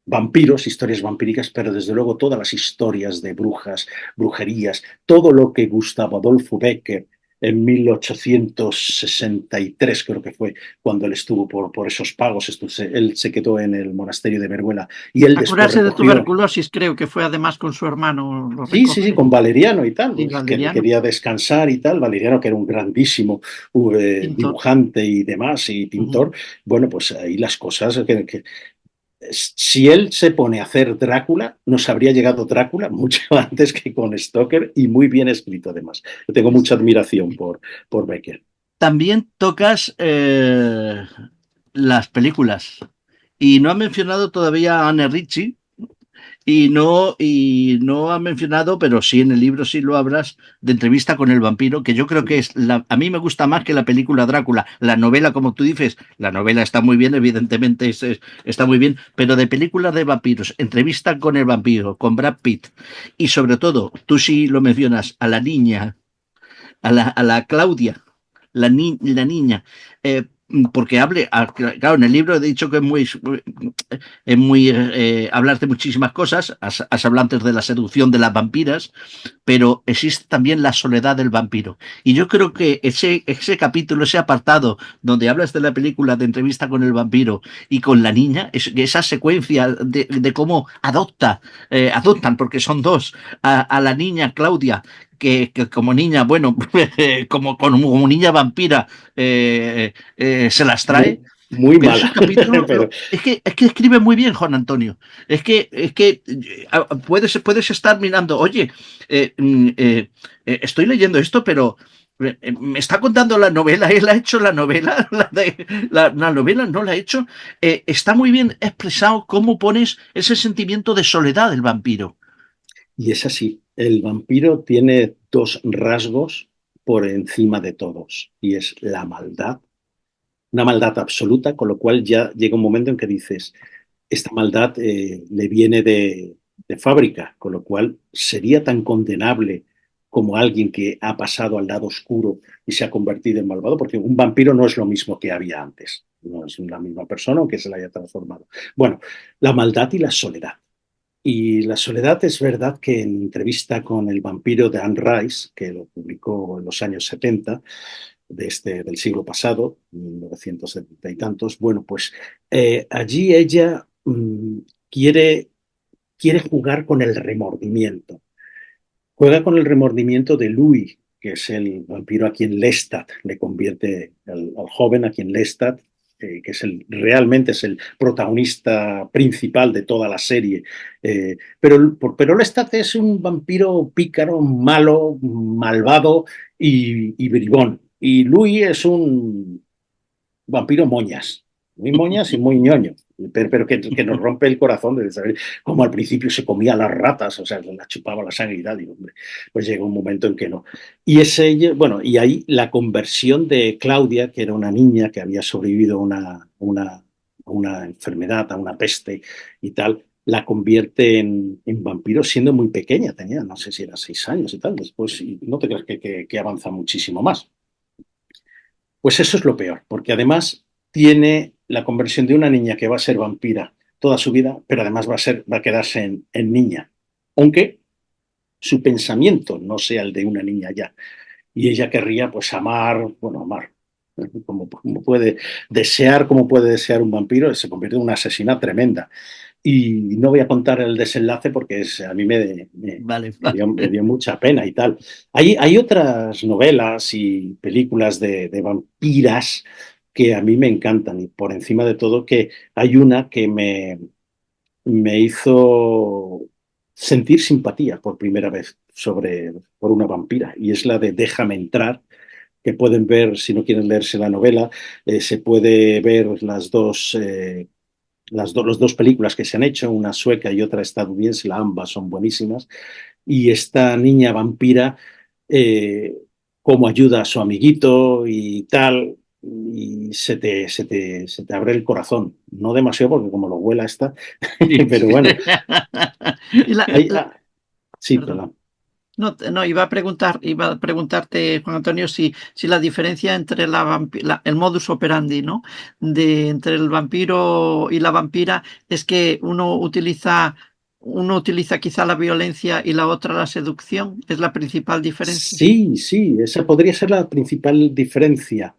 vampiros, historias vampíricas, pero desde luego todas las historias de brujas, brujerías, todo lo que Gustavo Adolfo Bécquer en 1863, creo que fue, cuando él estuvo por esos pagos, él se quedó en el monasterio de Veruela y él A después curarse de recogió. tuberculosis, creo que fue además con su hermano. Sí, con Valeriano y tal, Sí, pues, que Valeriano. quería descansar y tal. Valeriano, que era un grandísimo dibujante y demás, y pintor. Bueno, pues ahí las cosas si él se pone a hacer Drácula, nos habría llegado Drácula mucho antes que con Stoker, y muy bien escrito además. Yo tengo mucha admiración por Becker. También tocas las películas. Y no ha mencionado todavía a Anne Ritchie, y no ha mencionado, pero sí en el libro sí lo hablas, de Entrevista con el vampiro, que yo creo que a mí me gusta más que la película Drácula. La novela, como tú dices, la novela está muy bien, evidentemente está muy bien, pero de películas de vampiros, Entrevista con el vampiro, con Brad Pitt, y sobre todo, tú sí lo mencionas, a la niña, a la Claudia, la niña, porque claro, en el libro he dicho que hablas de muchísimas cosas, has hablado antes de la seducción de las vampiras, pero existe también la soledad del vampiro. Y yo creo que ese capítulo, ese apartado, donde hablas de la película de Entrevista con el vampiro y con la niña, esa secuencia de cómo adoptan, porque son dos, a la niña Claudia, que como niña, bueno, como niña vampira, se las trae. Muy, muy Pero ese mala, capítulo pero es que escribe muy bien Juan Antonio. Puedes estar mirando, oye, estoy leyendo esto, pero me está contando la novela, él ha hecho la novela, la novela no la ha hecho. Está muy bien expresado cómo pones ese sentimiento de soledad del vampiro. y es así. El vampiro tiene dos rasgos por encima de todos, y es la maldad, una maldad absoluta, con lo cual ya llega un momento en que dices, esta maldad le viene de fábrica, con lo cual sería tan condenable como alguien que ha pasado al lado oscuro y se ha convertido en malvado, porque un vampiro no es lo mismo que había antes, no es la misma persona aunque se la haya transformado. Bueno, la maldad y la soledad. Y la soledad es verdad que en entrevista con el vampiro de Anne Rice, que lo publicó en los años 70 del siglo pasado, 1970 y tantos, bueno, pues allí ella quiere, quiere jugar con el remordimiento. Juega con el remordimiento de Louis, que es el vampiro a quien Lestat le convierte, al joven a quien Lestat, que realmente es el protagonista principal de toda la serie. Pero Lestat es un vampiro pícaro, malo, malvado y bribón. Y Louis es un vampiro moñas, muy moñas y muy ñoño, pero que nos rompe el corazón de saber cómo al principio se comía las ratas, o sea, las chupaba la sangre y tal, y hombre, pues llega un momento en que no. Y bueno, y ahí la conversión de Claudia, que era una niña que había sobrevivido a una enfermedad, a una peste y tal, la convierte en vampiro siendo muy pequeña, tenía, no sé si era 6 años y tal, después, y no te creas que avanza muchísimo más. Pues eso es lo peor, porque además tiene la conversión de una niña que va a ser vampira toda su vida, pero además va a quedarse en niña, aunque su pensamiento no sea el de una niña ya. Y ella querría pues amar, bueno, amar, como puede desear un vampiro, se convierte en una asesina tremenda. Y no voy a contar el desenlace porque a mí Vale, me dio mucha pena y tal. Hay otras novelas y películas de vampiras que a mí me encantan y por encima de todo que hay una que me hizo sentir simpatía por primera vez por una vampira y es la de Déjame entrar, que pueden ver, si no quieren leerse la novela, se puede ver los dos películas que se han hecho, una sueca y otra estadounidense, ambas son buenísimas, y esta niña vampira, eh, cómo ayuda a su amiguito y tal, y se te abre el corazón, no demasiado porque como lo huela esta, sí. pero bueno, Y sí, perdón. perdón. No, no, iba a preguntarte, Juan Antonio, si la diferencia entre el modus operandi, ¿no? Entre el vampiro y la vampira es que uno utiliza quizá la violencia y la otra la seducción, es la principal diferencia. Sí, sí, esa podría ser la principal diferencia,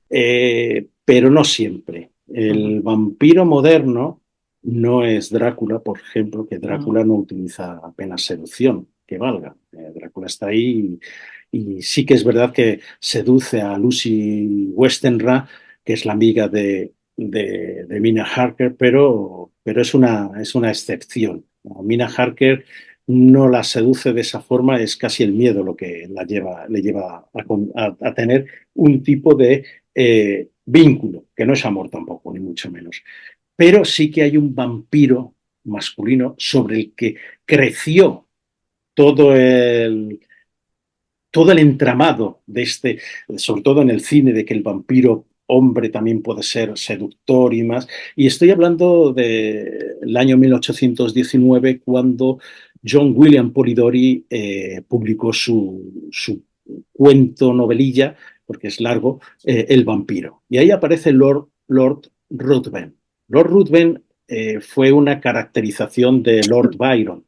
pero no siempre. Ujú, El vampiro moderno no es Drácula, por ejemplo, que ujú, Drácula no utiliza apenas seducción, que valga. Drácula está ahí y sí que es verdad que seduce a Lucy Westenra, que es la amiga de Mina Harker, pero es una excepción. Mina Harker no la seduce de esa forma, es casi el miedo lo que le lleva a tener un tipo de vínculo, que no es amor tampoco, ni mucho menos. Pero sí que hay un vampiro masculino sobre el que creció todo el, todo el entramado de sobre todo en el cine, de que el vampiro hombre también puede ser seductor y más. Y estoy hablando del año 1819, cuando John William Polidori publicó su cuento novelilla, porque es largo, El vampiro. Y ahí aparece Lord Ruthven. Lord Ruthven fue una caracterización de Lord Byron.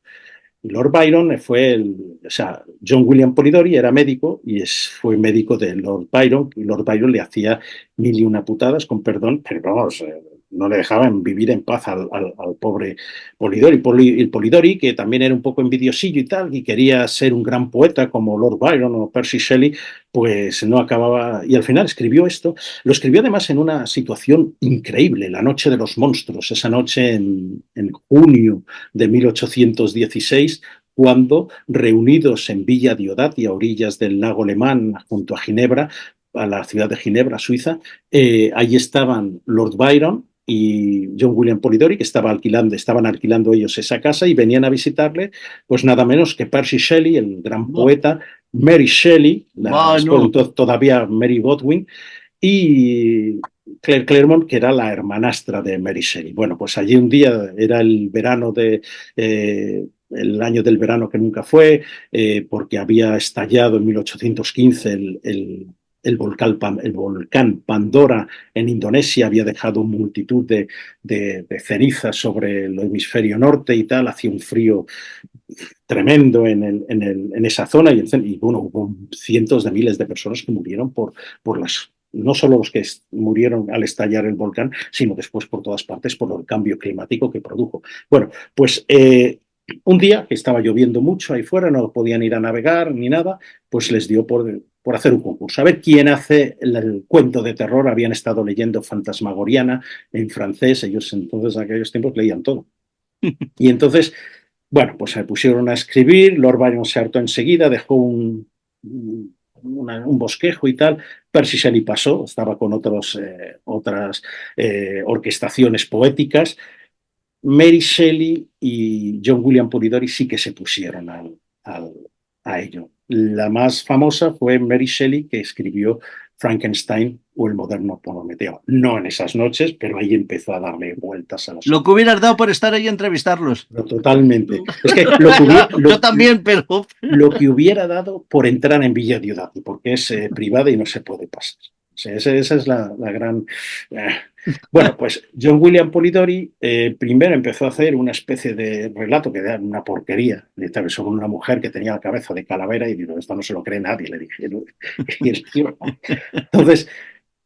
Lord Byron o sea, John William Polidori era médico y fue médico de Lord Byron, y Lord Byron le hacía mil y una putadas, con perdón, pero vamos, no le dejaban vivir en paz al pobre Polidori. El Polidori, que también era un poco envidiosillo y tal, y quería ser un gran poeta como Lord Byron o Percy Shelley, pues no acababa, y al final escribió esto. Lo escribió además en una situación increíble, la noche de los monstruos, esa noche en junio de 1816, cuando, reunidos en Villa Diodati, a orillas del lago Le Mans, junto a Ginebra, a la ciudad de Ginebra, Suiza, allí estaban Lord Byron y John William Polidori, que estaban alquilando ellos esa casa, y venían a visitarle, pues nada menos que Percy Shelley, el gran poeta, Mary Shelley, todavía Mary Bodwin, y Claire Claremont, que era la hermanastra de Mary Shelley. Bueno, pues allí un día era el verano el año del verano que nunca fue, porque había estallado en 1815 el volcán Pandora en Indonesia, había dejado multitud de cenizas sobre el hemisferio norte y tal, hacía un frío tremendo en esa zona, y bueno, hubo cientos de miles de personas que murieron no solo los que murieron al estallar el volcán, sino después por todas partes por el cambio climático que produjo. Bueno, pues un día que estaba lloviendo mucho ahí fuera, no podían ir a navegar ni nada, pues les dio por hacer un concurso. A ver quién hace el cuento de terror. Habían estado leyendo Fantasmagoriana en francés, ellos entonces en aquellos tiempos leían todo. Y entonces, bueno, pues se pusieron a escribir, Lord Byron se hartó enseguida, dejó un bosquejo y tal. Percy Shelley pasó, estaba con otras orquestaciones poéticas. Mary Shelley y John William Polidori sí que se pusieron a ello. La más famosa fue Mary Shelley, que escribió Frankenstein o el moderno Prometeo. No en esas noches, pero ahí empezó a darle vueltas a las Lo que hubieras dado por estar ahí y entrevistarlos. Totalmente. Es que yo también, pero... Lo que hubiera dado por entrar en Villa Diodati, porque es privada y no se puede pasar. O sea, esa es la gran... Bueno, pues John William Polidori primero empezó a hacer una especie de relato que era una porquería, sobre una mujer que tenía la cabeza de calavera, y digo, esto no se lo cree nadie, le dije. Entonces,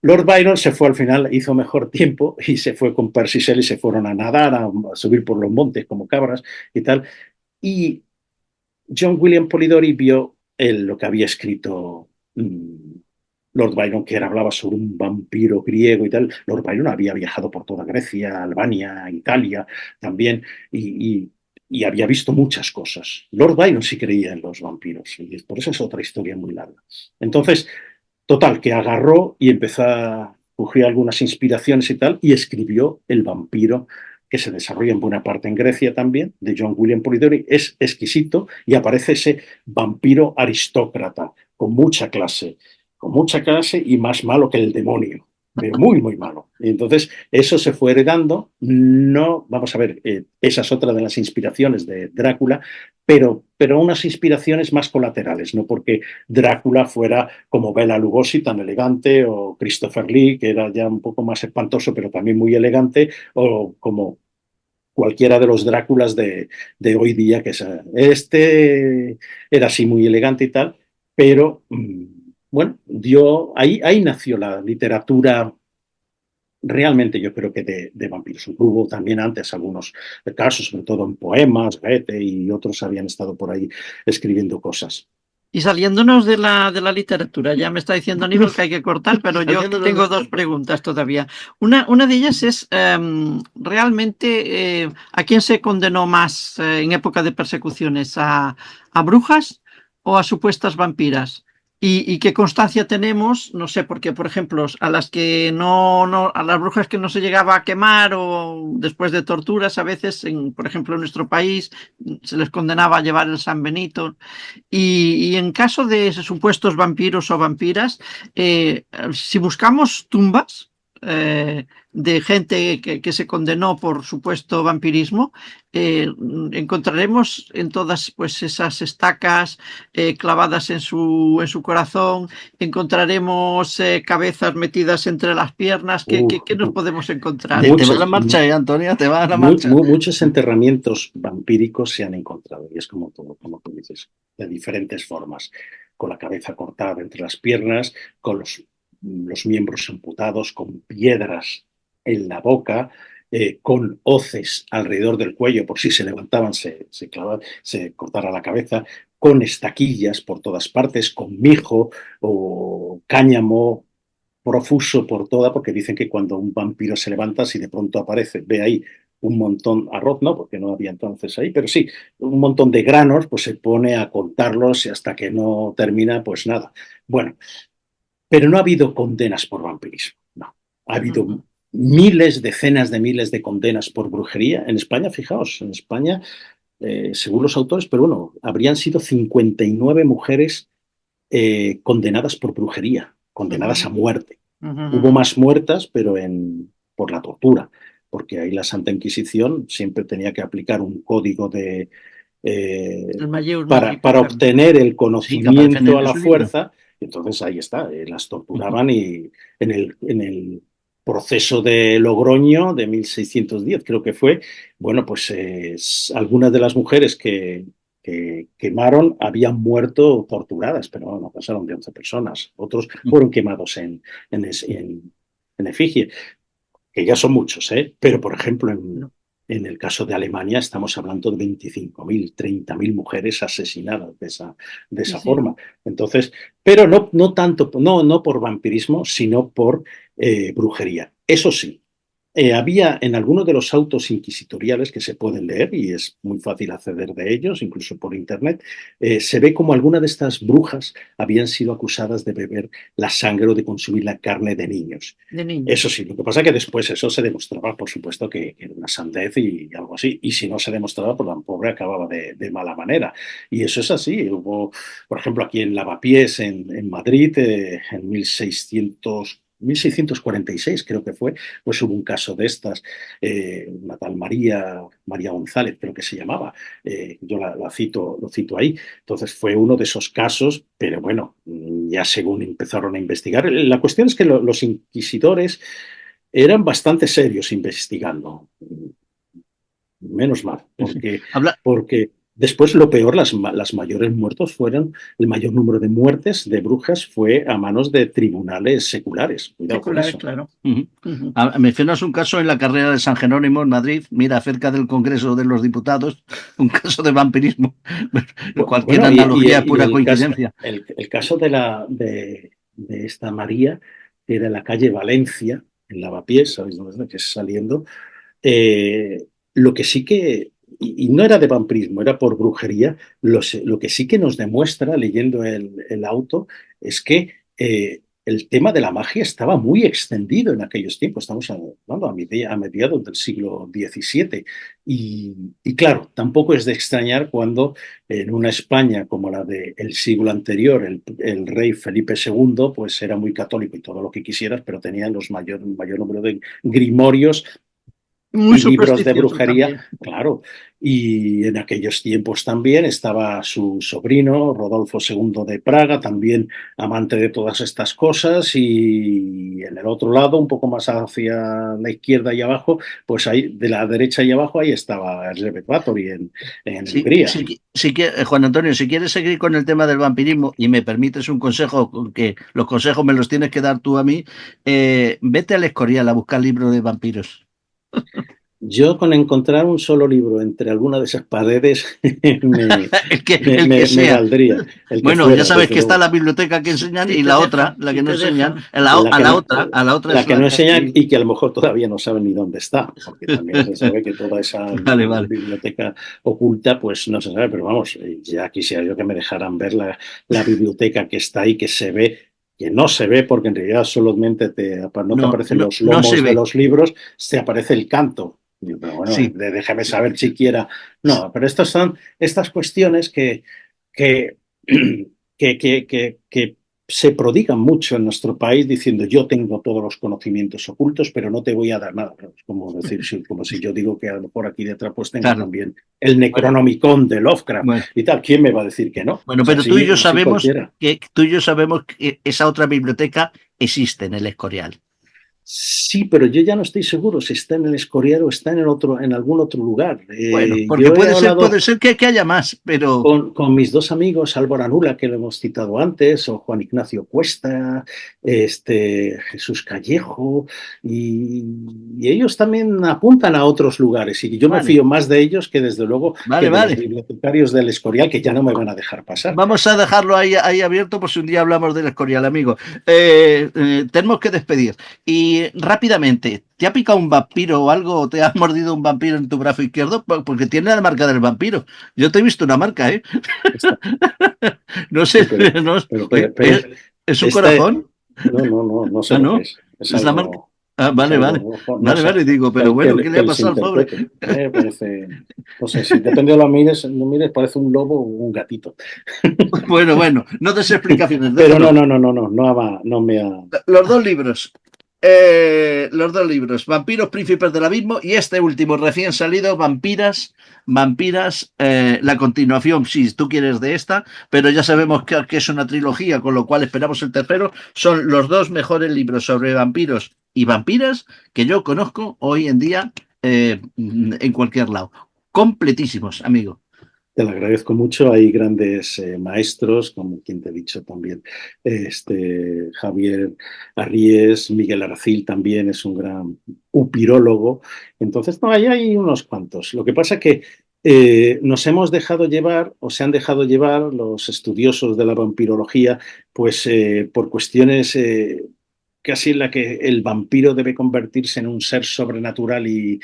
Lord Byron se fue al final, hizo mejor tiempo y se fue con Percy Shelley, se fueron a nadar, a subir por los montes como cabras y tal. Y John William Polidori vio lo que había escrito Lord Byron, que hablaba sobre un vampiro griego y tal. Lord Byron había viajado por toda Grecia, Albania, Italia también, y había visto muchas cosas. Lord Byron sí creía en los vampiros, y por eso es otra historia muy larga. Entonces, total, que agarró y empezó a coger algunas inspiraciones y tal, y escribió El vampiro, que se desarrolla en buena parte en Grecia también, de John William Polidori. Es exquisito y aparece ese vampiro aristócrata, con mucha clase y más malo que el demonio, pero muy, muy malo. Y entonces eso se fue heredando. No, vamos a ver, esa es otra de las inspiraciones de Drácula, pero unas inspiraciones más colaterales, no porque Drácula fuera como Bela Lugosi, tan elegante, o Christopher Lee, que era ya un poco más espantoso, pero también muy elegante, o como cualquiera de los Dráculas de hoy día, que este era así muy elegante y tal, pero bueno, ahí nació la literatura realmente, yo creo que de vampiros. Hubo también antes algunos casos, sobre todo en poemas, Goethe y otros habían estado por ahí escribiendo cosas. Y saliéndonos de la literatura, ya me está diciendo Aníbal que hay que cortar, pero yo tengo dos preguntas todavía. Una de ellas es, realmente, ¿a quién se condenó más en época de persecuciones? ¿A brujas o a supuestas vampiras? ¿Y qué constancia tenemos? No sé, porque, por ejemplo, a las que a las brujas que no se llegaba a quemar o después de torturas, a veces, por ejemplo, en nuestro país, se les condenaba a llevar el San Benito. Y en caso de esos supuestos vampiros o vampiras, si buscamos tumbas de gente que se condenó por supuesto vampirismo, encontraremos en todas pues esas estacas clavadas en su corazón, encontraremos cabezas metidas entre las piernas. ¿Qué nos podemos encontrar? Te va la Muchos, marcha, Antonia, te va la marcha. muchos enterramientos vampíricos se han encontrado, y es como todo, como tú dices, de diferentes formas, con la cabeza cortada entre las piernas, con los miembros amputados, con piedras en la boca, con hoces alrededor del cuello, por si se levantaban, se cortara la cabeza, con estaquillas por todas partes, con mijo o cáñamo profuso por toda, porque dicen que cuando un vampiro se levanta, si de pronto aparece, ve ahí un montón, arroz no, porque no había entonces ahí, pero sí, un montón de granos, pues se pone a contarlos y hasta que no termina, pues nada. Bueno, pero no ha habido condenas por vampirismo, no. Ha habido miles, decenas de miles de condenas por brujería. En España, fijaos, en España, según los autores, pero bueno, habrían sido 59 mujeres condenadas por brujería, condenadas a muerte. Hubo más muertas, pero por la tortura, porque ahí la Santa Inquisición siempre tenía que aplicar un código El Mayeus mágico, para claro. obtener el Sí, que aparecen conocimiento a en la su libro. fuerza. Entonces ahí está, las torturaban y en el proceso de Logroño de 1610, creo que fue, bueno, pues algunas de las mujeres que quemaron habían muerto torturadas, pero no pasaron de 11 personas. Otros fueron quemados en efigie, que ya son muchos, ¿eh? Pero por ejemplo, en el caso de Alemania estamos hablando de 25.000, 30.000 mujeres asesinadas de Sí, esa sí. forma. Entonces, pero no tanto, no por vampirismo, sino por brujería. Eso sí, había en algunos de los autos inquisitoriales que se pueden leer, y es muy fácil acceder de ellos, incluso por internet, se ve como algunas de estas brujas habían sido acusadas de beber la sangre o de consumir la carne de niños. De niños. Eso sí, lo que pasa es que después eso se demostraba, por supuesto, que era una sandez y algo así. Y si no se demostraba, pues la pobre acababa de mala manera. Y eso es así. Hubo, por ejemplo, aquí en Lavapiés, en Madrid, en 1646 creo que fue, pues hubo un caso de estas, una tal María González, creo que se llamaba, yo lo cito ahí. Entonces fue uno de esos casos, pero bueno, ya según empezaron a investigar, la cuestión es que los inquisidores eran bastante serios investigando, menos mal, Habla, porque después lo peor, las mayores muertos fueron, el mayor número de muertes de brujas fue a manos de tribunales seculares. Cuidado con Seculares, eso. claro. mencionas un caso en la carrera de San Jerónimo en Madrid, mira, cerca del Congreso de los Diputados, un caso de vampirismo. Cualquier Bueno, analogía es pura coincidencia. el caso de esta María, que era en la calle Valencia, en Lavapiés, ¿sabéis dónde es? Que es saliendo, lo que sí que, y no era de vampirismo, era por brujería, lo que sí que nos demuestra, leyendo el auto, es que el tema de la magia estaba muy extendido en aquellos tiempos, estamos hablando a mediados del siglo XVII. Y claro, tampoco es de extrañar cuando en una España como la del siglo anterior, el rey Felipe II, pues era muy católico y todo lo que quisieras, pero tenía mayor número de grimorios Muy y libros de supersticioso brujería, también. claro. Y en aquellos tiempos también estaba su sobrino, Rodolfo II de Praga, también amante de todas estas cosas. Y en el otro lado, un poco más hacia la izquierda y abajo, pues ahí, de la derecha y abajo, ahí estaba Elizabeth Bathory en Sí, Hungría. sí, Juan Antonio, si quieres seguir con el tema del vampirismo y me permites un consejo, que los consejos me los tienes que dar tú a mí, vete al Escorial a buscar libros de vampiros. Yo con encontrar un solo libro entre alguna de esas paredes me, El que, me, el me- que me sea. valdría. El que Bueno, ya fuera, sabes desde que está luego. la biblioteca que enseñan Si y te la otra, dejan, la si que no te enseñan, dejan. La que no, a la otra es la que la no de enseña aquí. y que a lo mejor todavía no saben ni dónde está, porque también se sabe que toda esa Vale, vale. biblioteca oculta, pues no se sabe, pero vamos, ya quisiera yo que me dejaran ver la biblioteca que está ahí, que se ve, que no se ve, porque en realidad solamente no te No, aparecen no, los no se lomos de ve. los libros, se aparece el canto. Pero bueno, Sí. déjame saber siquiera. No, pero estas son estas cuestiones que, que se prodigan mucho en nuestro país diciendo yo tengo todos los conocimientos ocultos, pero no te voy a dar nada. Es como decir, como si yo digo que a lo mejor aquí detrás pues tengo Claro. también el Bueno, Necronomicon de Lovecraft bueno. y tal. ¿Quién me va a decir que no? Bueno, Pues pero así, así cualquiera. tú y yo sabemos que esa otra biblioteca existe en el Escorial. Sí, pero yo ya no estoy seguro si está en el Escorial o está en algún otro lugar. Bueno, porque Yo he hablado puede ser que haya más, pero con mis dos amigos, Álvaro Anula, que lo hemos citado antes, o Juan Ignacio Cuesta, Jesús Callejo, y ellos también apuntan a otros lugares, y yo me vale, fío más de ellos que desde luego vale, que de los vale. bibliotecarios del Escorial, que ya no me van a dejar pasar. Vamos a dejarlo ahí abierto por si un día hablamos del Escorial, amigo. Tenemos que despedir. Y rápidamente, ¿te ha picado un vampiro o algo? ¿O te ha mordido un vampiro en tu brazo izquierdo? Porque tiene la marca del vampiro. Yo te he visto una marca, ¿eh? Esta, No sí, sé, no, pero ¿es un esta, corazón? no sé Ah, lo que no, es. Es es la marca. algo, Ah, es vale, vale. algo, no Vale, sé, vale, digo, pero bueno, ¿qué le que ha les pasado al pobre? interprete. Parece, no sé, si depende de lo mires, parece un lobo o un gatito. Bueno, no des explicaciones, Pero déjalo. no me ha. Los dos libros. Los dos libros, Vampiros Príncipes del Abismo y este último recién salido, Vampiras, la continuación, si tú quieres, de esta, pero ya sabemos que es una trilogía, con lo cual esperamos el tercero. Son los dos mejores libros sobre vampiros y vampiras que yo conozco hoy en día en cualquier lado. Completísimos, amigo. Te lo agradezco mucho. Hay grandes maestros, como quien te he dicho también, Javier Arries, Miguel Aracil también es un gran upirólogo. Entonces, no, ahí hay unos cuantos. Lo que pasa es que nos hemos dejado llevar, o se han dejado llevar los estudiosos de la vampirología, pues por cuestiones casi en la que el vampiro debe convertirse en un ser sobrenatural y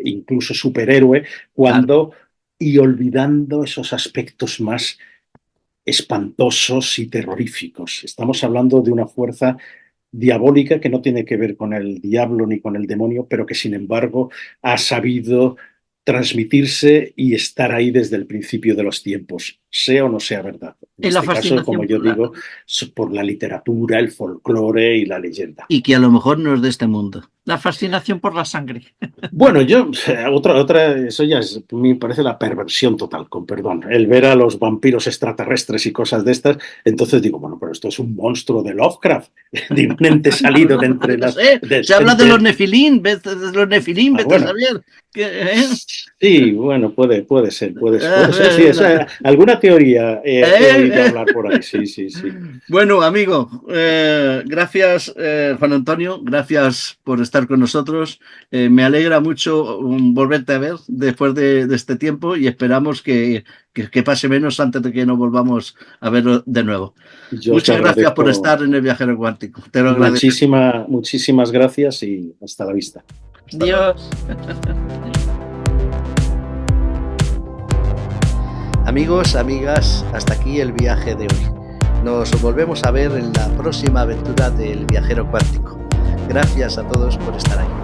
incluso superhéroe, Claro. cuando y olvidando esos aspectos más espantosos y terroríficos. Estamos hablando de una fuerza diabólica que no tiene que ver con el diablo ni con el demonio, pero que sin embargo ha sabido transmitirse y estar ahí desde el principio de los tiempos, sea o no sea verdad. En Es la este caso, como fascinación yo por la... digo, por la literatura, el folclore y la leyenda. Y que a lo mejor no es de este mundo. La fascinación por la sangre. Bueno, eso ya me parece la perversión total, con perdón. El ver a los vampiros extraterrestres y cosas de estas, entonces digo, bueno, pero esto es un monstruo de Lovecraft, de un ente salido de entre No las... sé, se habla de los nefilín, vete a bueno, saber. ¿Eh? sí, bueno, puede ser, sí, alguna teoría he oído hablar por ahí, sí. Bueno, amigo, gracias, Juan Antonio, gracias por estar con nosotros. Me alegra mucho volverte a ver después de este tiempo y esperamos que pase menos antes de que nos volvamos a ver de nuevo. Yo te Muchas gracias por agradezco estar en el Viajero Cuántico. Te lo agradezco. muchísimas gracias y hasta la vista. Dios. Amigos, amigas, hasta aquí el viaje de hoy. Nos volvemos a ver en la próxima aventura del Viajero Cuántico. Gracias a todos por estar ahí.